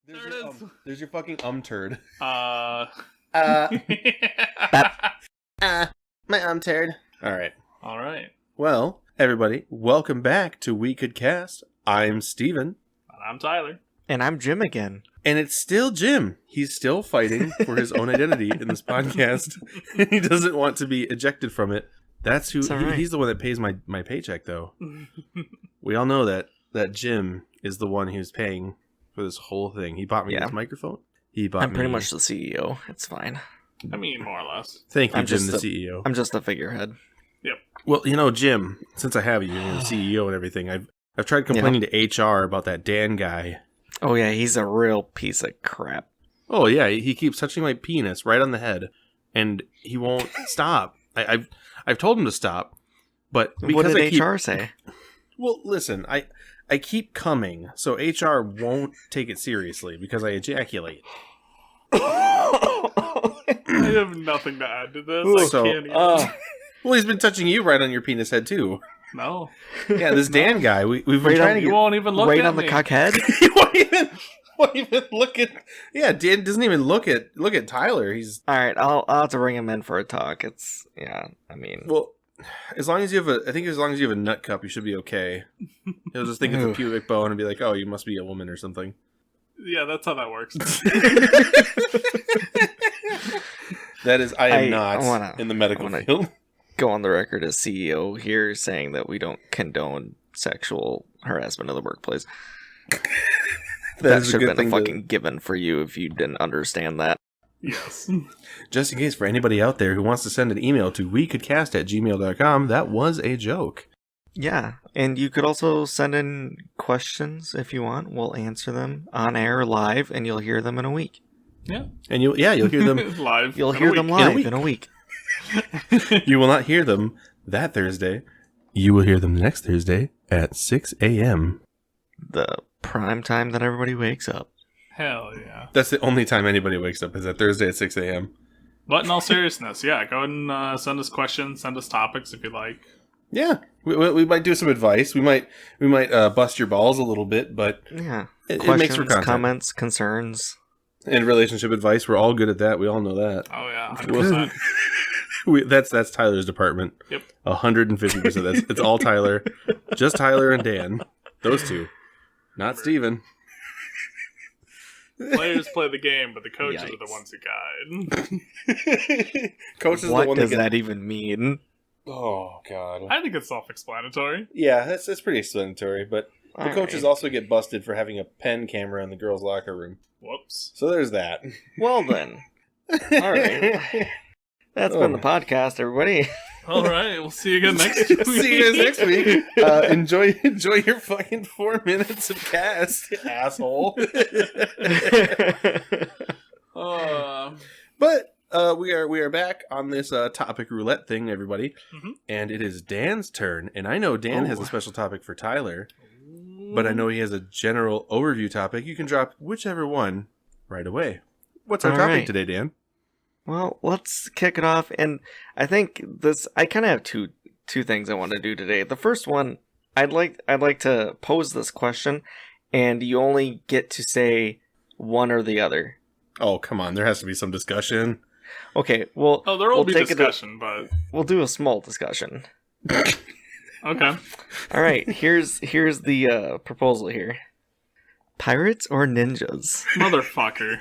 There it is. There's your fucking turd. My turd. All right. All right. Well, everybody, welcome back to We Could Cast. I'm Steven. I'm Tyler. And I'm Jim again. And it's still Jim. He's still fighting for his own identity in this podcast. He doesn't want to be ejected from it. That's who. Right. He's the one that pays my paycheck, though. We all know that Jim is the one who's paying for this whole thing. He bought me this microphone. I'm pretty much the CEO. It's fine. I mean, more or less. Thank you, Jim, the CEO. I'm just the figurehead. Yep. Well, you know, Jim, since I have you, the CEO and everything, I've tried complaining to HR about that Dan guy. Oh yeah, he's a real piece of crap. Oh yeah, he keeps touching my penis right on the head, and he won't stop. I've told him to stop, but because what did HR say? Well, listen, I keep coming, so HR won't take it seriously because I ejaculate. I have nothing to add to this. So, I can't even. Well, he's been touching you right on your penis head too. No. Yeah, this Dan guy, we've been Right trying to You get... won't even look right at on me. the cockhead? He won't even look at... Yeah, Dan doesn't even look at Tyler. He's... Alright, I'll have to bring him in for a talk. Well, as long as you have a nut cup, you should be okay. He'll just think it's a pubic bone and be like, "Oh, you must be a woman or something." Yeah, that's how that works. That is, I am I not wanna- in the medical I wanna- field. Go on the record as CEO here saying that we don't condone sexual harassment in the workplace. That is a should good have been thing a to- fucking given for you if you didn't understand that. Yes. Just in case for anybody out there who wants to send an email to wecouldcast@gmail.com, that was a joke. Yeah, and you could also send in questions if you want. We'll answer them on air live, and you'll hear them in a week. Yeah. And you'll hear them. Live. You'll in a hear week. them live in a week. You will not hear them that Thursday. You will hear them next Thursday at 6 a.m. The prime time that everybody wakes up. Hell yeah. That's the only time anybody wakes up, is that Thursday at 6 a.m. But in all seriousness, yeah, go ahead and send us questions, send us topics if you like. Yeah, we might do some advice. We might bust your balls a little bit, but Yeah. it Questions, makes for content. comments, concerns. And relationship advice, we're all good at that. We all know that. Oh yeah, 100%. That's Tyler's department. Yep. 150%. It's all Tyler. Just Tyler and Dan. Those two. Not Steven. Players play the game, but the coaches are the Yikes. ones who guide. Coach is What the one does that that even mean? Oh, God. I think it's self-explanatory. Yeah, that's pretty explanatory, but the All coaches right. also get busted for having a pen camera in the girls' locker room. Whoops. So there's that. Well then. All right. That's been the podcast, everybody. All right, we'll see you again next week. See you guys next week. Enjoy your fucking 4 minutes of cast, asshole. But we are back on this topic roulette thing, everybody, and it is Dan's turn. And I know Dan has a special topic for Tyler, but I know he has a general overview topic. You can drop whichever one right away. What's our All topic right. today, Dan? Well, let's kick it off. And I think I kind of have two things I want to do today. The first one, I'd like to pose this question, and you only get to say one or the other. Oh, come on. There has to be some discussion. Okay, well, Oh, there will we'll be take it discussion, but we'll do a small discussion. okay. All right, here's the proposal here. Pirates or ninjas? Motherfucker.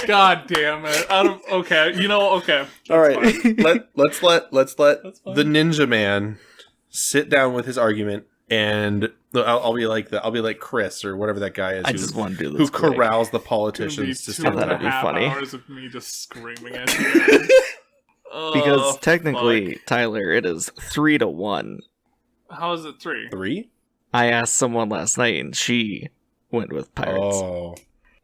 God damn it. Okay, you know, okay. All right. Let's let That's fine. the Ninja Man sit down with his argument, and I'll be like Chris or whatever that guy is. I just want to do who this quick. corrals the It's politicians to gonna be stand two and a that'd be half funny. hours of me just screaming at you. Because Oh, technically, fuck. Tyler, it is 3-1. How is it 3? 3? I asked someone last night, and she went with pirates, Oh.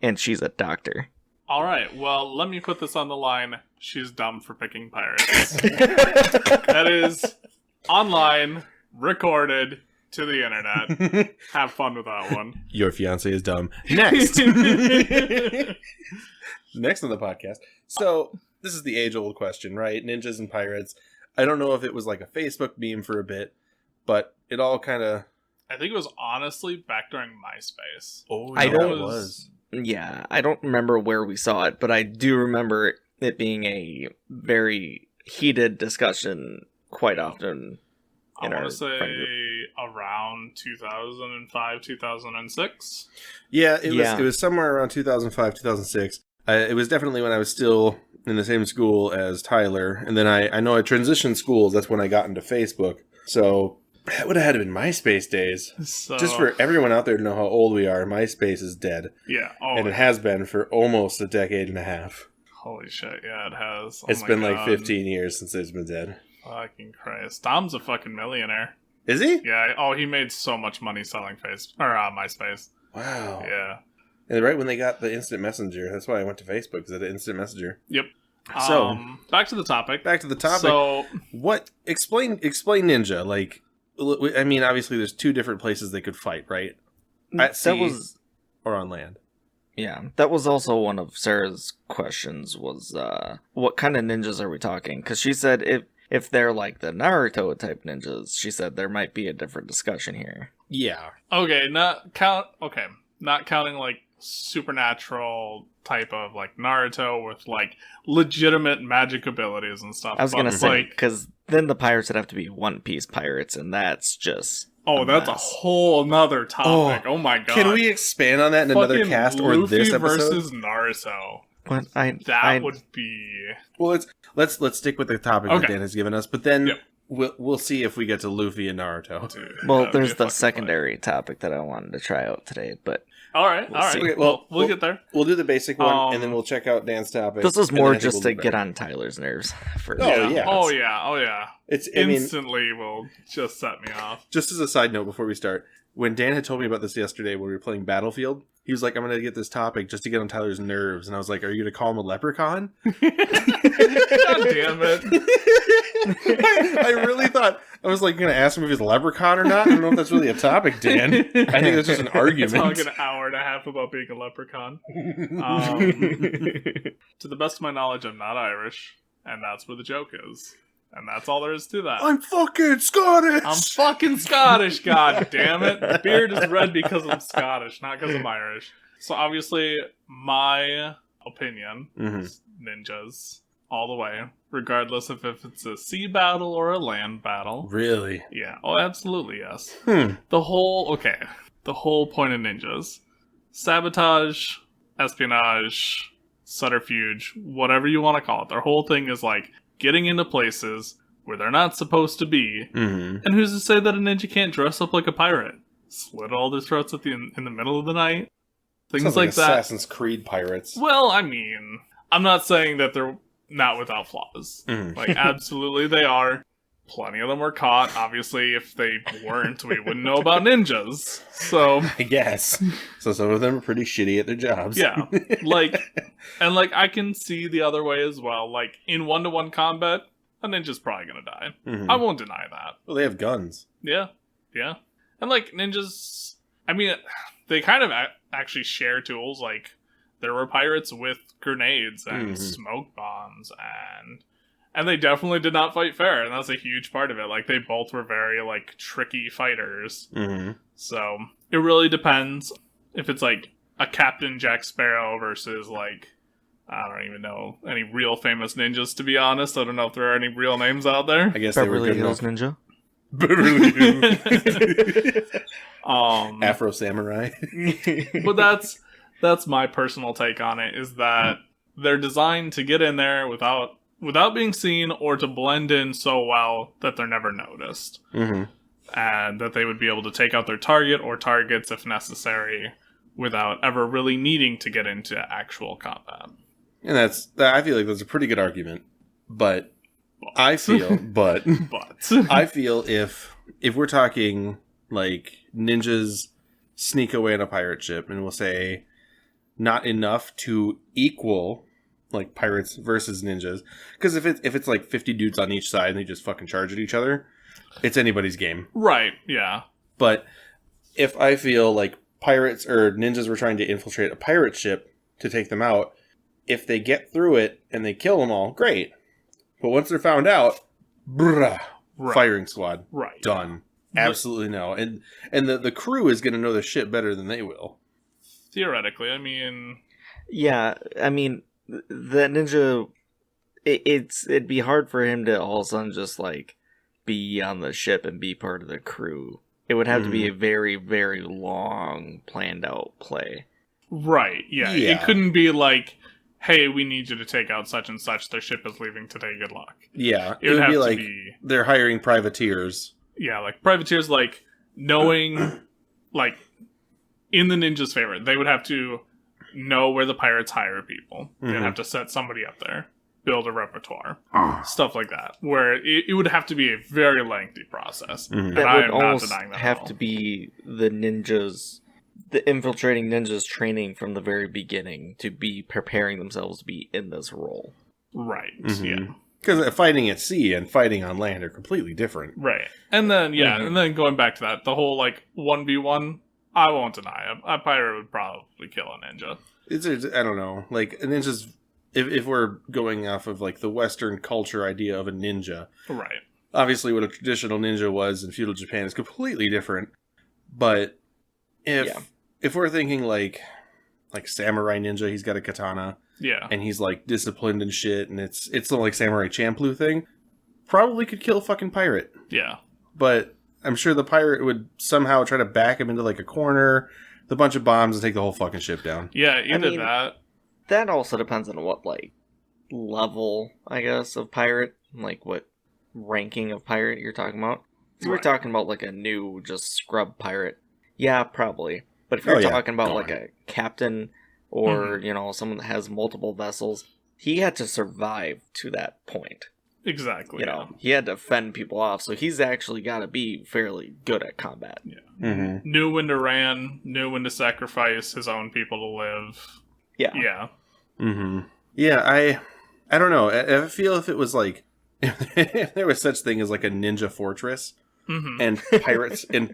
and she's a doctor. All right, well, let me put this on the line. She's dumb for picking pirates. That is online, recorded, to the internet. Have fun with that one. Your fiance is dumb. Next. Next on the podcast. So, this is the age-old question, right? Ninjas and pirates. I don't know if it was like a Facebook meme for a bit, but it all kind of I think it was honestly back during MySpace. Oh, I yeah, don't- it was. Yeah, I don't remember where we saw it, but I do remember it being a very heated discussion quite often. I in want our to say friend group. around 2005, 2006. Yeah, it Yeah. was somewhere around 2005, 2006. It was definitely when I was still in the same school as Tyler, and then I know I transitioned schools. That's when I got into Facebook. So that would have had to been MySpace days. So, Just for everyone out there to know how old we are, MySpace is dead, yeah. Oh, and it has been for almost a decade and a half. holy shit. Yeah, it has. Oh It's my been like God. 15 years since it's been dead. Fucking Christ. Dom's a fucking millionaire. Is he? Yeah. Oh, he made so much money selling MySpace. Wow. Yeah. And right when they got the instant messenger, that's why I went to Facebook, because of the instant messenger. Yep. So back to the topic. back to the topic. So, What explain Ninja? Like, I mean, obviously there's two different places they could fight, right? At sea That was or on land. Yeah, that was also one of Sarah's questions was, what kind of ninjas are we talking? Because she said if they're like the Naruto type ninjas, she said there might be a different discussion here. Yeah. okay, not counting like supernatural type of like Naruto with like legitimate magic abilities and stuff. I was going to but, say, like, because then the pirates would have to be One Piece pirates, and that's just... oh, that's a mess. whole nother topic. Oh, my god. Can we expand on that in another Fucking cast or Luffy this episode? versus Naruto. But That would be... Well, let's stick with the topic Okay. that Dan has given us, but then Yep. we'll see if we get to Luffy and Naruto. Dude, Well, that would be there's a the fucking secondary topic that I wanted to try out today, but All right, We'll all right. see. Okay, well, well, we'll get there. We'll do the basic one, and then Um, we'll check out Dan's topic. this is and then more I think just we'll to do get better. on Tyler's nerves. For Oh, yeah. Oh yeah. Oh yeah. It's, I mean, Instantly will just set me off. just as a side note before we start, when Dan had told me about this yesterday when we were playing Battlefield, he was like, I'm going to get this topic just to get on Tyler's nerves. And I was like, are you going to call him a leprechaun? God damn it. I really thought, I was like, going to ask him if he's a leprechaun or not. I don't know if that's really a topic, Dan. I think that's just an argument. Talk an hour and a half about being a leprechaun. To the best of my knowledge, I'm not Irish, and that's where the joke is. And that's all there is to that. I'm fucking Scottish! I'm fucking Scottish, god damn it. The beard is red because I'm Scottish, not because I'm Irish. So obviously, my opinion is ninjas all the way, regardless of if it's a sea battle or a land battle. Really? Yeah, oh absolutely, yes. The whole point of ninjas. Sabotage, espionage, subterfuge, whatever you want to call it. Their whole thing is like getting into places where they're not supposed to be. Mm-hmm. And who's to say that a ninja can't dress up like a pirate? Slit all their throats in the middle of the night? Things Sounds like that. Assassin's Creed pirates. Well, I mean, I'm not saying that they're not without flaws. Mhm. Like, absolutely they are. Plenty of them were caught. Obviously, if they weren't, we wouldn't know about ninjas. So, I guess. So some of them are pretty shitty at their jobs. yeah. I can see the other way as well. Like, in one-to-one combat, a ninja's probably gonna die. Mhm. I won't deny that. Well, they have guns. Yeah. Yeah. And, like, ninjas, I mean, they kind of actually share tools. Like, there were pirates with grenades and smoke bombs, and they definitely did not fight fair, and that's a huge part of it. Like, they both were very, like, tricky fighters. Mm-hmm. So, it really depends if it's, like, a Captain Jack Sparrow versus, like, I don't even know any real famous ninjas, to be honest. I don't know if there are any real names out there. I guess they were Beverly good Hills enough. Ninja. Beverly Hills. Um, Afro Samurai. but that's my personal take on it, is that they're designed to get in there without being seen, or to blend in so well that they're never noticed. Mm-hmm. And that they would be able to take out their target or targets if necessary without ever really needing to get into actual combat. And I feel like that's a pretty good argument. But I feel But I feel if we're talking like ninjas sneak away on a pirate ship, and we'll say not enough to equal like pirates versus ninjas, because if it's like 50 dudes on each side and they just fucking charge at each other, it's anybody's game. right, yeah. But if I feel like pirates or ninjas were trying to infiltrate a pirate ship to take them out, if they get through it and they kill them all, great. But once they're found out, Right. firing squad, Right. done. absolutely no. And the crew is going to know their shit better than they will. Theoretically, I mean... Yeah, I mean, the ninja... It'd be hard for him to all of a sudden just, like, be on the ship and be part of the crew. It would have to be a very, very long, planned out play. Right, yeah. It couldn't be like, hey, we need you to take out such and such. Their ship is leaving today. Good luck. Yeah, it would have be to like be... they're hiring privateers. Yeah, like privateers, like knowing, like in the ninja's favor, they would have to know where the pirates hire people. They'd have to set somebody up there, build a repertoire, stuff like that. Where it would have to be a very lengthy process. And That I would am not almost denying that have to be the infiltrating ninjas training from the very beginning to be preparing themselves to be in this role. Right, yeah. Because fighting at sea and fighting on land are completely different. Right. And then, and then going back to that, the whole, like, 1v1, I won't deny a pirate would probably kill a ninja. I don't know. Like, a ninja's... If we're going off of, like, the Western culture idea of a ninja... Right. Obviously, what a traditional ninja was in feudal Japan is completely different. But if we're thinking, like samurai ninja, he's got a katana... Yeah. And he's, like, disciplined and shit, and it's the, like, Samurai Champloo thing. Probably could kill a fucking pirate. Yeah. But I'm sure the pirate would somehow try to back him into, like, a corner, with a bunch of bombs, and take the whole fucking ship down. Yeah, either that. That also depends on what, like, level, I guess, of pirate. Like, what ranking of pirate you're talking about. If we're talking about, like, a new, just scrub pirate, yeah, probably. But if you're talking about, like, a captain... or, you know, someone that has multiple vessels, he had to survive to that point. Exactly. You know, he had to fend people off, so he's actually got to be fairly good at combat. Yeah. Knew when to ran, knew when to sacrifice his own people to live. Yeah. Yeah, I don't know. I feel if it was like, if there was such thing as like a ninja fortress, and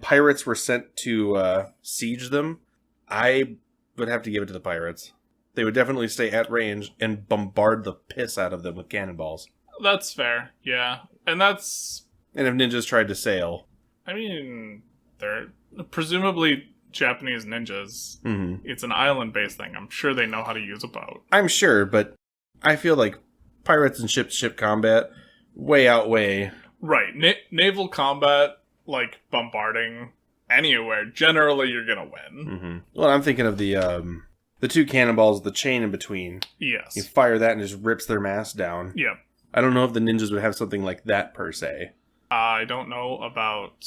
pirates were sent to siege them, I would have to give it to the pirates. They would definitely stay at range and bombard the piss out of them with cannonballs. That's fair, yeah. And if ninjas tried to sail... I mean, they're presumably Japanese ninjas. It's an island-based thing. I'm sure they know how to use a boat. I'm sure, but I feel like pirates and ship-to-ship combat way outweigh... Right. Naval combat, like bombarding... anywhere, generally you're gonna win. Well, I'm thinking of the two cannonballs, the chain in between. Yes. You fire that and it just rips their mast down. Yep. I don't know if the ninjas would have something like that per se. I don't know about...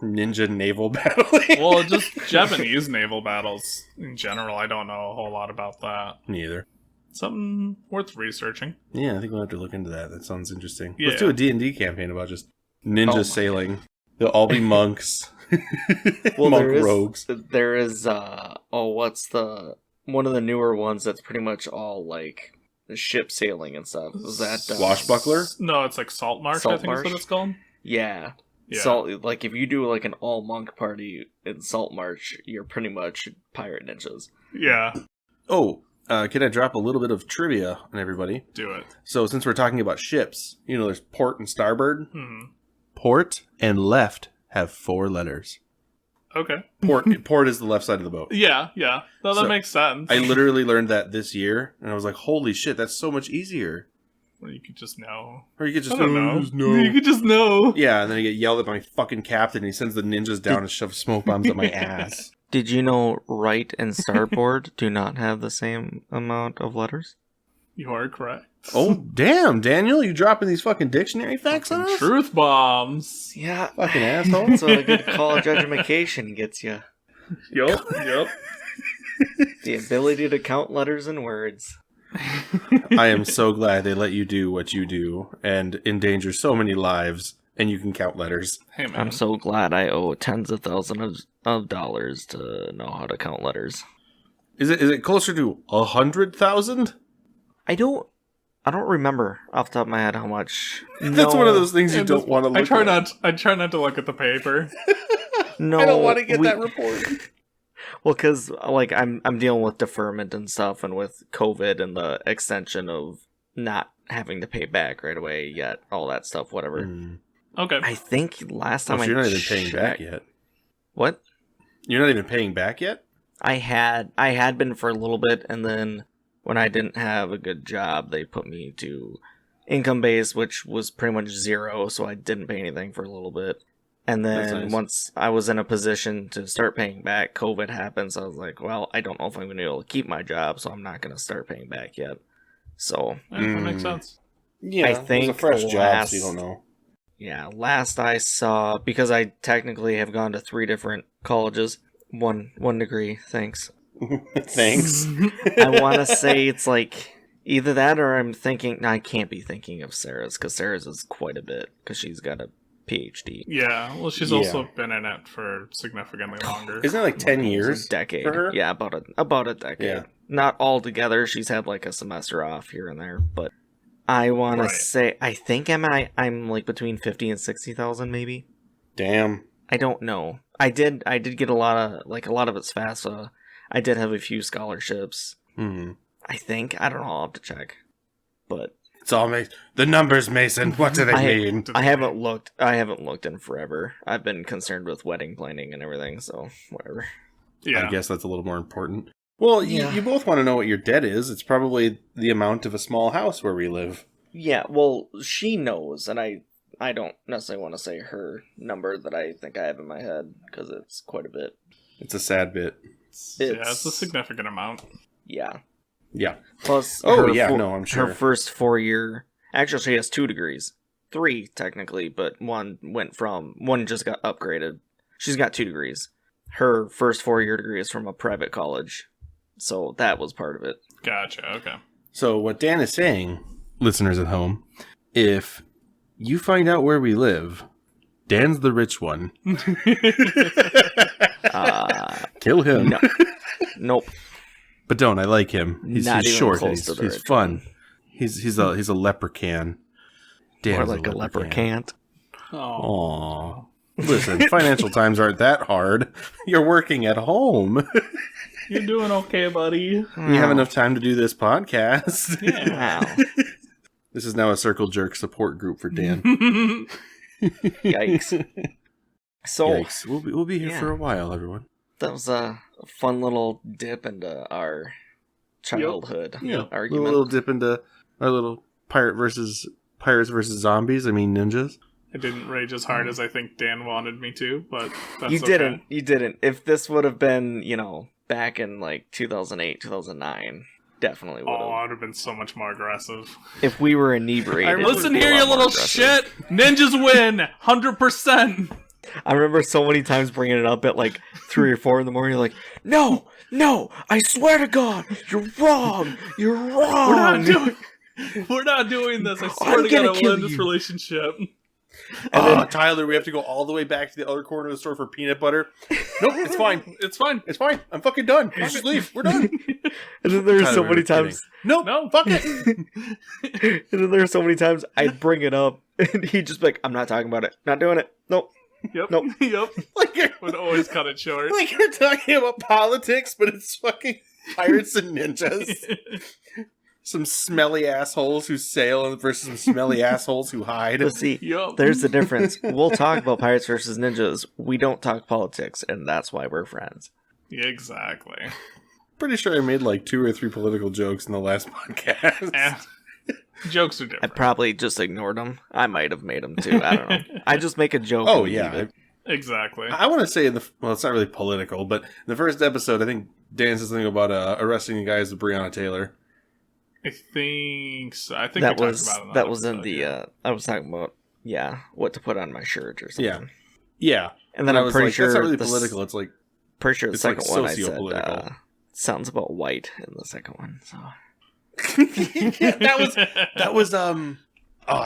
ninja naval battling? Well, just Japanese naval battles in general. I don't know a whole lot about that. Neither. Something worth researching. Yeah, I think we'll have to look into that. That sounds interesting. Yeah. Let's do a D&D campaign about just ninja sailing. They'll all be monks. Well, monk rogues. There is, what's one of the newer ones that's pretty much all, like, ship sailing and stuff. Is that... Swashbuckler? No, it's like Salt March, I think is what it's called. Yeah. Salt, like, if you do, like, an all-monk party in Salt March, you're pretty much pirate ninjas. Yeah. Oh, can I drop a little bit of trivia on everybody? Do it. So, since we're talking about ships, you know, there's port and starboard. Port and left have 4 letters. Okay. Port is the left side of the boat. Yeah. No, that makes sense. I literally learned that this year, and I was like, holy shit, that's so much easier. Or you could just know. Or you could just know. You could just know. Yeah, and then I get yelled at by my fucking captain, and he sends the ninjas down and shove smoke bombs up my ass. Did you know right and starboard do not have the same amount of letters? You are correct. Oh, damn, Daniel, you dropping these fucking dictionary facts on us? Truth bombs. Yeah. Fucking asshole. That's what a good college education gets you. Yep. The ability to count letters and words. I am so glad they let you do what you do and endanger so many lives, and you can count letters. Hey, man. I'm so glad I owe tens of thousands of dollars to know how to count letters. Is it closer to 100,000? I don't remember off the top of my head how much. That's one of those things you don't want to look at. I try not to look at the paper. No, I don't want to get that report. Well, because like I'm dealing with deferment and stuff, and with COVID and the extension of not having to pay back right away yet, all that stuff, whatever. Okay. I think last time you're not even paying back yet. What? You're not even paying back yet? I had been for a little bit, and then when I didn't have a good job, they put me to income base, which was pretty much zero, so I didn't pay anything for a little bit. And then once I was in a position to start paying back, COVID happened, so I was like, well, I don't know if I'm going to be able to keep my job, so I'm not going to start paying back yet. So that makes sense. Yeah, I think it was a fresh job, so you don't know. Yeah, last I saw, because I technically have gone to 3 different colleges, one degree, thanks. Thanks. I want to say it's like either that or I'm thinking, no, I can't be thinking of Sarah's, because Sarah's is quite a bit, because she's got a PhD. Yeah, well, she's also been in it for significantly longer. Isn't it like 10 years? A decade. For her? Yeah, about a decade. Yeah. Not all together. She's had like a semester off here and there, but I want to say, I think I'm like between 50 and 60,000 maybe. Damn. I don't know. I did get a lot of it's FAFSA. I did have a few scholarships. Mm-hmm. I think. I don't know. I'll have to check. But it's all the numbers, Mason. What do they mean? I haven't looked in forever. I've been concerned with wedding planning and everything, so whatever. Yeah. I guess that's a little more important. Well, you both want to know what your debt is. It's probably the amount of a small house where we live. Yeah, well, she knows, and I don't necessarily want to say her number that I think I have in my head, because it's quite a bit. It's a sad bit. It's a significant amount. Yeah. Yeah. Plus, I'm sure. Her first 4-year... Actually, she has 2 degrees. 3, technically, but one just got upgraded. She's got 2 degrees. Her first 4-year degree is from a private college. So that was part of it. Gotcha, okay. So what Dan is saying, listeners at home, if you find out where we live, Dan's the rich one. Kill him. No. Nope. But don't. I like him. He's short. He's fun. One. He's a leprechaun. Dan's More like a leprechaun. Aww. Listen, financial times aren't that hard. You're working at home. You're doing okay, buddy. You have enough time to do this podcast. Yeah. Wow. This is now a Circle Jerk support group for Dan. Yikes. So Yikes. We'll be here for a while, everyone. That was a fun little dip into our childhood argument. A little dip into our little pirates versus zombies. I mean ninjas. I didn't rage as hard as I think Dan wanted me to, but that's You didn't. If this would have been, back in like 2008, 2009, definitely would have. Oh, I would have been so much more aggressive. If we were inebriated. Listen here, you little shit! Ninjas win! 100%! I remember so many times bringing it up at like 3 or 4 in the morning, like, no, I swear to God, you're wrong! We're not doing this, I swear to God, I will end this relationship. And then, Tyler, we have to go all the way back to the other corner of the store for peanut butter. Nope, it's fine. It's fine. I'm fucking done. Just leave. We're done. And then there's so many times. No, fuck it. And then there's so many times I'd bring it up, and he'd just be like, I'm not talking about it. Not doing it. Nope. Yep. Nope. Yep. Like would always cut it short. Like you're talking about politics, but it's fucking pirates and ninjas. Some smelly assholes who sail versus some smelly assholes who hide. But see, there's the difference. We'll talk about pirates versus ninjas. We don't talk politics, and that's why we're friends. Exactly. Pretty sure I made like 2 or 3 political jokes in the last podcast. Jokes are different. I probably just ignored them. I might have made them too. I don't know. I just make a joke. Oh, yeah. Exactly. I want to say, it's not really political, but in the first episode, I think Dan said something about arresting the guys with Breonna Taylor. I think so. I think that we was talked about it that was in the I was talking about what to put on my shirt or something. Yeah. And then I'm pretty sure that's not really political. It's like pretty sure the second one I socio-political. said sounds about white in the second one. So that was I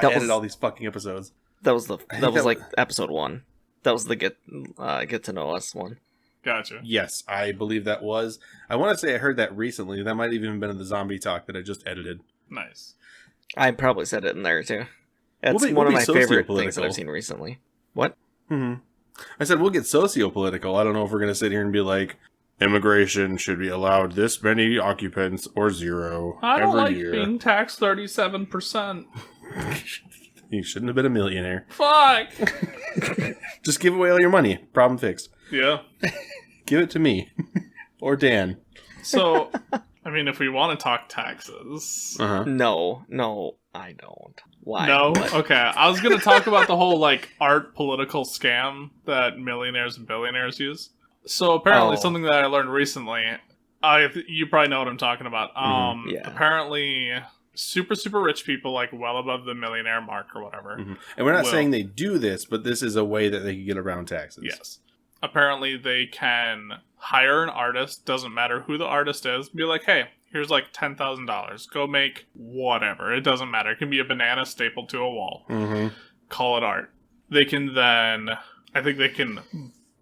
edited all these fucking episodes. That was like episode 1. That was the get to know us one. Gotcha. Yes, I believe that was. I want to say I heard that recently. That might have even been in the zombie talk that I just edited. Nice. I probably said it in there too. That's one of my favorite things that I've seen recently. What? Mm-hmm. I said we'll get socio-political. I don't know if we're going to sit here and be like, immigration should be allowed this many occupants or 0 I don't every like year. being taxed 37%. You shouldn't have been a millionaire. Fuck! Just give away all your money. Problem fixed. Yeah. Give it to me. Or Dan. So, I mean, if we want to talk taxes... Uh-huh. No, I don't. Why? No? What? Okay, I was going to talk about the whole, like, art political scam that millionaires and billionaires use. So, apparently, something that I learned recently... you probably know what I'm talking about. Yeah. Apparently, super, super rich people, like, well above the millionaire mark or whatever. Mm-hmm. And we're not saying they do this, but this is a way that they can get around taxes. Yes. Apparently, they can hire an artist, doesn't matter who the artist is, be like, hey, here's like $10,000. Go make whatever. It doesn't matter. It can be a banana stapled to a wall. Mm-hmm. Call it art. They can then, I think they can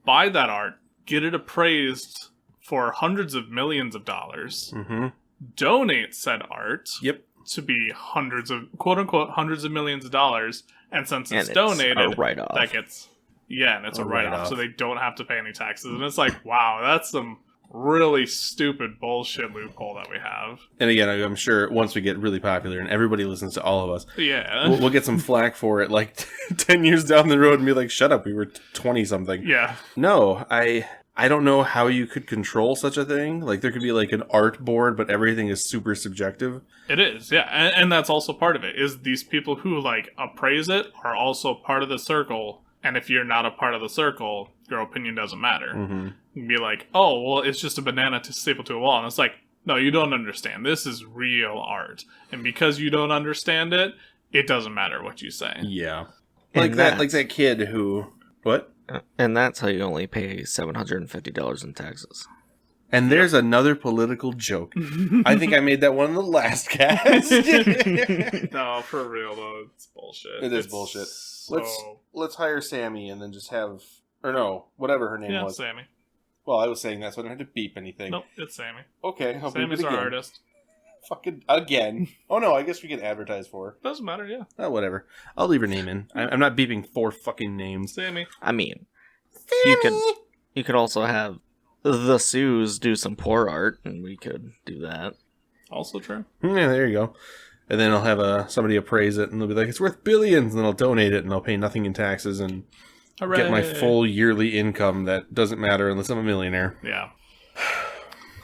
buy that art, get it appraised for hundreds of millions of dollars, Mm-hmm. donate said art Yep. to be hundreds of, quote unquote, hundreds of millions of dollars, and since it's And donated, a write-off. that gets, and it's a A write-off, write-off. so they don't have to pay any taxes. And it's like, wow, that's some really stupid bullshit loophole that we have. And again, I'm sure once we get really popular and everybody listens to all of us, Yeah. we'll get some flack for it like 10 years down the road and be like, shut up, we were 20-something. Yeah. No, I don't know how you could control such a thing. Like, there could be like an art board, but everything is super subjective. It is, yeah. And that's also part of it, is these people who, like, appraise it are also part of the circle. And if you're not a part of the circle, your opinion doesn't matter. Mm-hmm. You can be like, oh, well, it's just a banana to staple to a wall. And it's like, no, you don't understand. This is real art. And because you don't understand it, it doesn't matter what you say. Yeah. And Like that kid who... What? And that's how you only pay $750 in taxes. And there's another political joke. I think I made that one in the last cast. No, for real, though, it's bullshit. It is It's bullshit. So... Let's hire Sammy and then just have... Or no, whatever her name Yeah, was. Sammy. Well, I was saying that, so I don't have to beep anything. Nope, it's Sammy. Okay, I'll beep Sammy's it our again. artist. Fucking again. Oh no, I guess we can advertise for her. Doesn't matter, yeah. Oh, whatever. I'll leave her name in. I'm not beeping 4 fucking names. Sammy. I mean, you could also have the Sues do some poor art, and we could do that. Also true. Yeah, there you go. And then I'll have somebody appraise it, and they'll be like, it's worth billions, and then I'll donate it, and I'll pay nothing in taxes, and Hooray. get my full yearly income that doesn't matter unless I'm a millionaire. Yeah.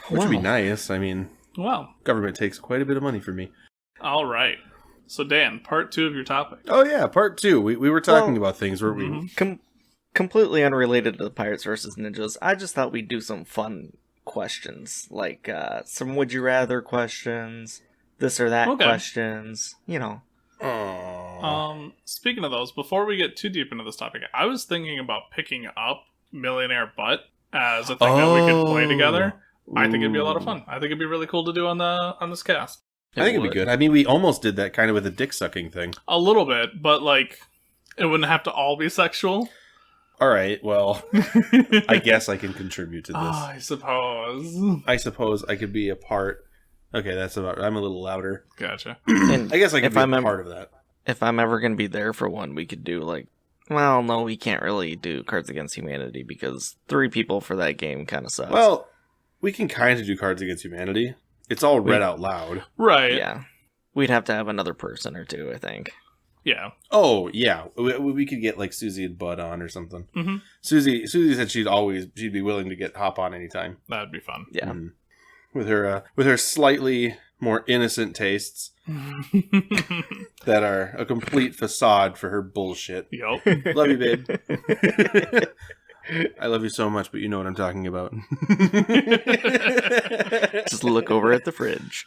Which would be Wow. nice. I mean, Well, government takes quite a bit of money from me. all right. So, Dan, part 2 of your topic. Oh yeah, part 2. We were talking Well, about things, weren't we? mhm. Completely unrelated to the Pirates vs. Ninjas, I just thought we'd do some fun questions, like some would you rather questions, this or that Okay. questions, you know. Aww. Speaking of those, before we get too deep into this topic, I was thinking about picking up Millionaire Butt as a thing that we could play together. I think it'd be a lot of fun. I think it'd be really cool to do on this cast. I think it'd be good. I mean, we almost did that kind of with the dick sucking thing. A little bit, but like it wouldn't have to all be sexual. All right, well, I guess I can contribute to this. I suppose. I suppose I could be a part. Okay, that's about. I'm a little louder. Gotcha. And I guess I could if be I'm a ever- part of that. if I'm ever going to be there for one, we could do like, well, no, we can't really do Cards Against Humanity because 3 people for that game kind of sucks. Well, we can kind of do Cards Against Humanity. It's all read out loud. Right. yeah. We'd have to have another person or 2, I think. Yeah. Oh yeah, we could get like Susie and Bud on or something. Mm-hmm. Susie said she'd be willing to hop on anytime. That'd be fun. Yeah. Mhm. With her slightly more innocent tastes that are a complete facade for her bullshit. Yup. Love you, babe. I love you so much, but you know what I'm talking about. Just look over at the fridge.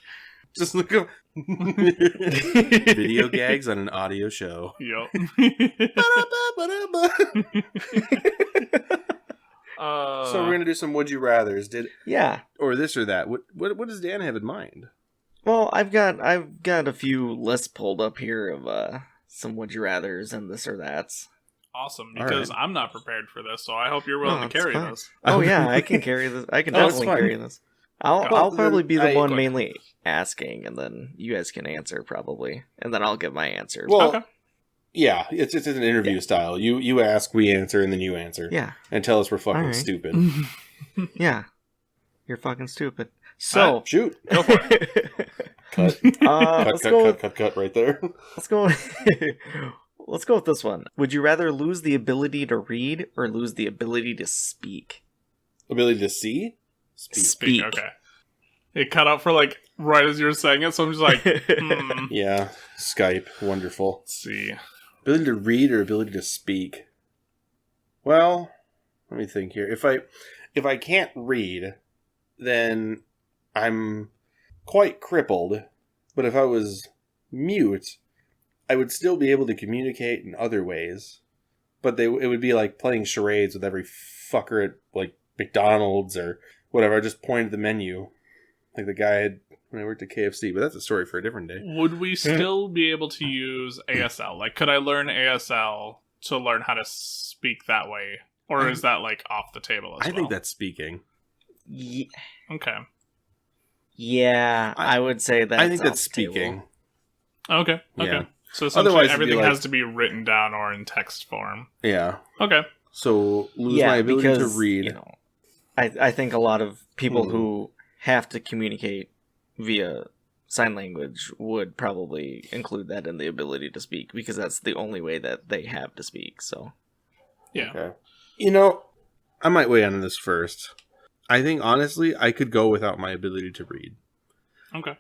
Just look up video gags on an audio show. Yup. So we're gonna do some would you rather's. Yeah. Or this or that. What does Dan have in mind? Well, I've got a few lists pulled up here of some would you rather's and this or that's. awesome, All because right. I'm not prepared for this, so I hope you're willing No, to it's carry fine. this. Oh yeah, I can carry this. I can Oh, it's definitely fine. carry this. I'll Well, probably be the then one quick. mainly asking, and then you guys can answer probably, and then I'll give my answer. Well, Okay. yeah, it's an interview style. You ask, we answer, and then you answer. Yeah, And tell us we're fucking Alright. stupid. yeah, you're fucking stupid. So Shoot. Go for it. Cut. let's go. cut right there. Let's go. Let's go with this one. Would you rather lose the ability to read or lose the ability to speak? Ability to see? Speak. Okay. It cut out for like right as you were saying it, so I'm just like, Yeah, Skype, wonderful. Let's see. Ability to read or ability to speak? Well, let me think here. If I can't read, then I'm quite crippled. But if I was mute, I would still be able to communicate in other ways. But it would be like playing charades with every fucker at like McDonald's or whatever. I just point at the menu. Like the guy had when I worked at KFC, but that's a story for a different day. Would we still be able to use ASL? Like, could I learn ASL to learn how to speak that way? Or is that, like, off the table as well? I think that's speaking. Okay. Yeah, I would say that. I think that's speaking. Okay. Yeah. So essentially Otherwise, everything like, has to be written down or in text form. Yeah. Okay. So lose my ability to read. You know, I think a lot of people who have to communicate via sign language would probably include that in the ability to speak because that's the only way that they have to speak. So, yeah. Okay. You know, I might weigh in on this first. I think honestly, I could go without my ability to read. Okay.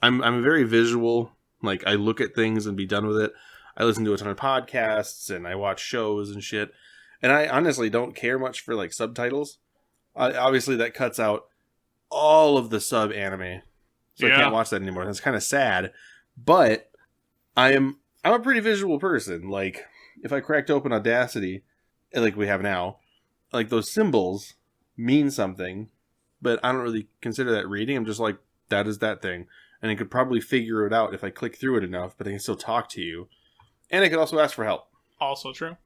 I'm very visual. Like I look at things and be done with it. I listen to a ton of podcasts and I watch shows and shit. And I honestly don't care much for like subtitles. Obviously, that cuts out all of the sub anime, so I can't watch that anymore. That's kind of sad. But I'm a pretty visual person. Like if I cracked open Audacity, like we have now, like those symbols mean something, but I don't really consider that reading. I'm just like, that is that thing. And I could probably figure it out if I click through it enough, but I can still talk to you. And I could also ask for help. Also true.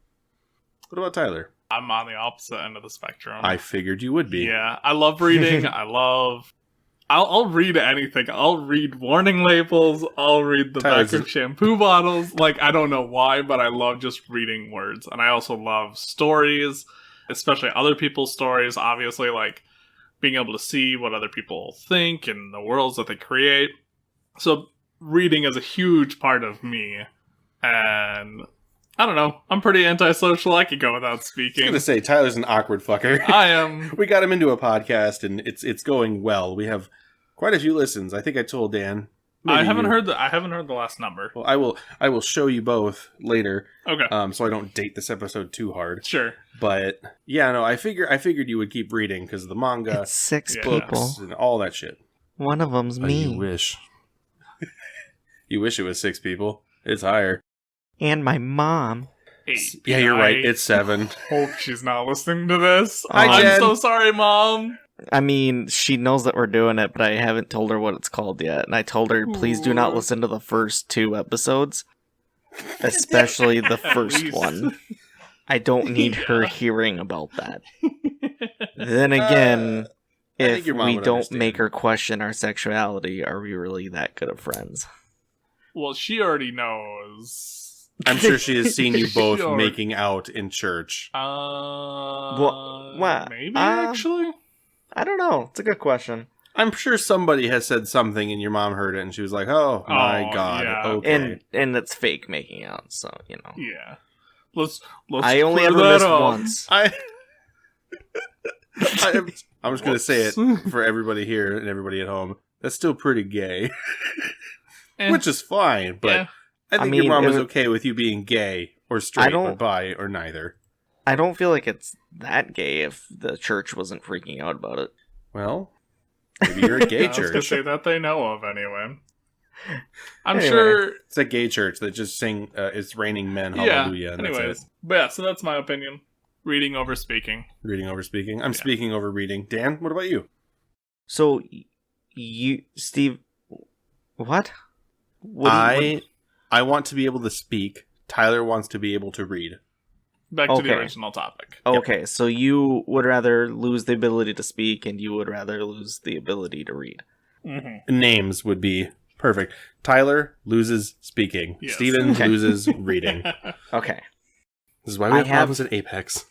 What about Tyler? I'm on the opposite end of the spectrum. I figured you would be. Yeah, I love reading. I'll read anything. I'll read warning labels. I'll read the back of shampoo bottles. Like, I don't know why, but I love just reading words. And I also love stories, especially other people's stories. Obviously, like, being able to see what other people think and the worlds that they create. So, reading is a huge part of me. And I don't know. I'm pretty antisocial. I could go without speaking. I was going to say, Tyler's an awkward fucker. I am. We got him into a podcast, and it's going well. We have quite a few listens. I think I told Dan. I haven't heard the last number. Well, I will show you both later. Okay. So I don't date this episode too hard. Sure. But yeah, no, I figured you would keep reading because of the manga, it's 6 books, people, and all that shit. One of them's me. You wish. You wish it was 6 people. It's higher. And my mom. 8. Yeah, you're right. It's 7. Hope she's not listening to this. Hi, I'm Jen. so sorry, Mom. I mean, she knows that we're doing it, but I haven't told her what it's called yet. And I told her, please do not listen to the first 2 episodes, especially the first one. I don't need her hearing about that. Then again, if we don't make her question our sexuality, are we really that good of friends? Well, she already knows. I'm sure she has seen you both making out in church. Maybe, actually? I don't know. It's a good question. I'm sure somebody has said something and your mom heard it and she was like, oh my god, yeah. okay. And it's fake making out, so, you know. Yeah. Let's I only ever missed once. I'm just going to say it for everybody here and everybody at home. That's still pretty gay. Which is fine, but I think your mom was okay with you being gay or straight or bi or neither. I don't feel like it's that gay if the church wasn't freaking out about it. Well, maybe you're a gay I was church. gonna say that they know of anyway. I'm sure it's a gay church that just sing "It's Raining Men, Hallelujah." And anyways, that's it. But yeah, so that's my opinion. Reading over speaking. Reading over speaking. I'm speaking over reading. Dan, what about you? So, Steve, what? I want to be able to speak. Tyler wants to be able to read. Back to the original topic. Okay, so you would rather lose the ability to speak and you would rather lose the ability to read. Mm-hmm. Names would be perfect. Tyler loses speaking. Yes. Steven loses reading. Okay. This is why we have problems at Apex.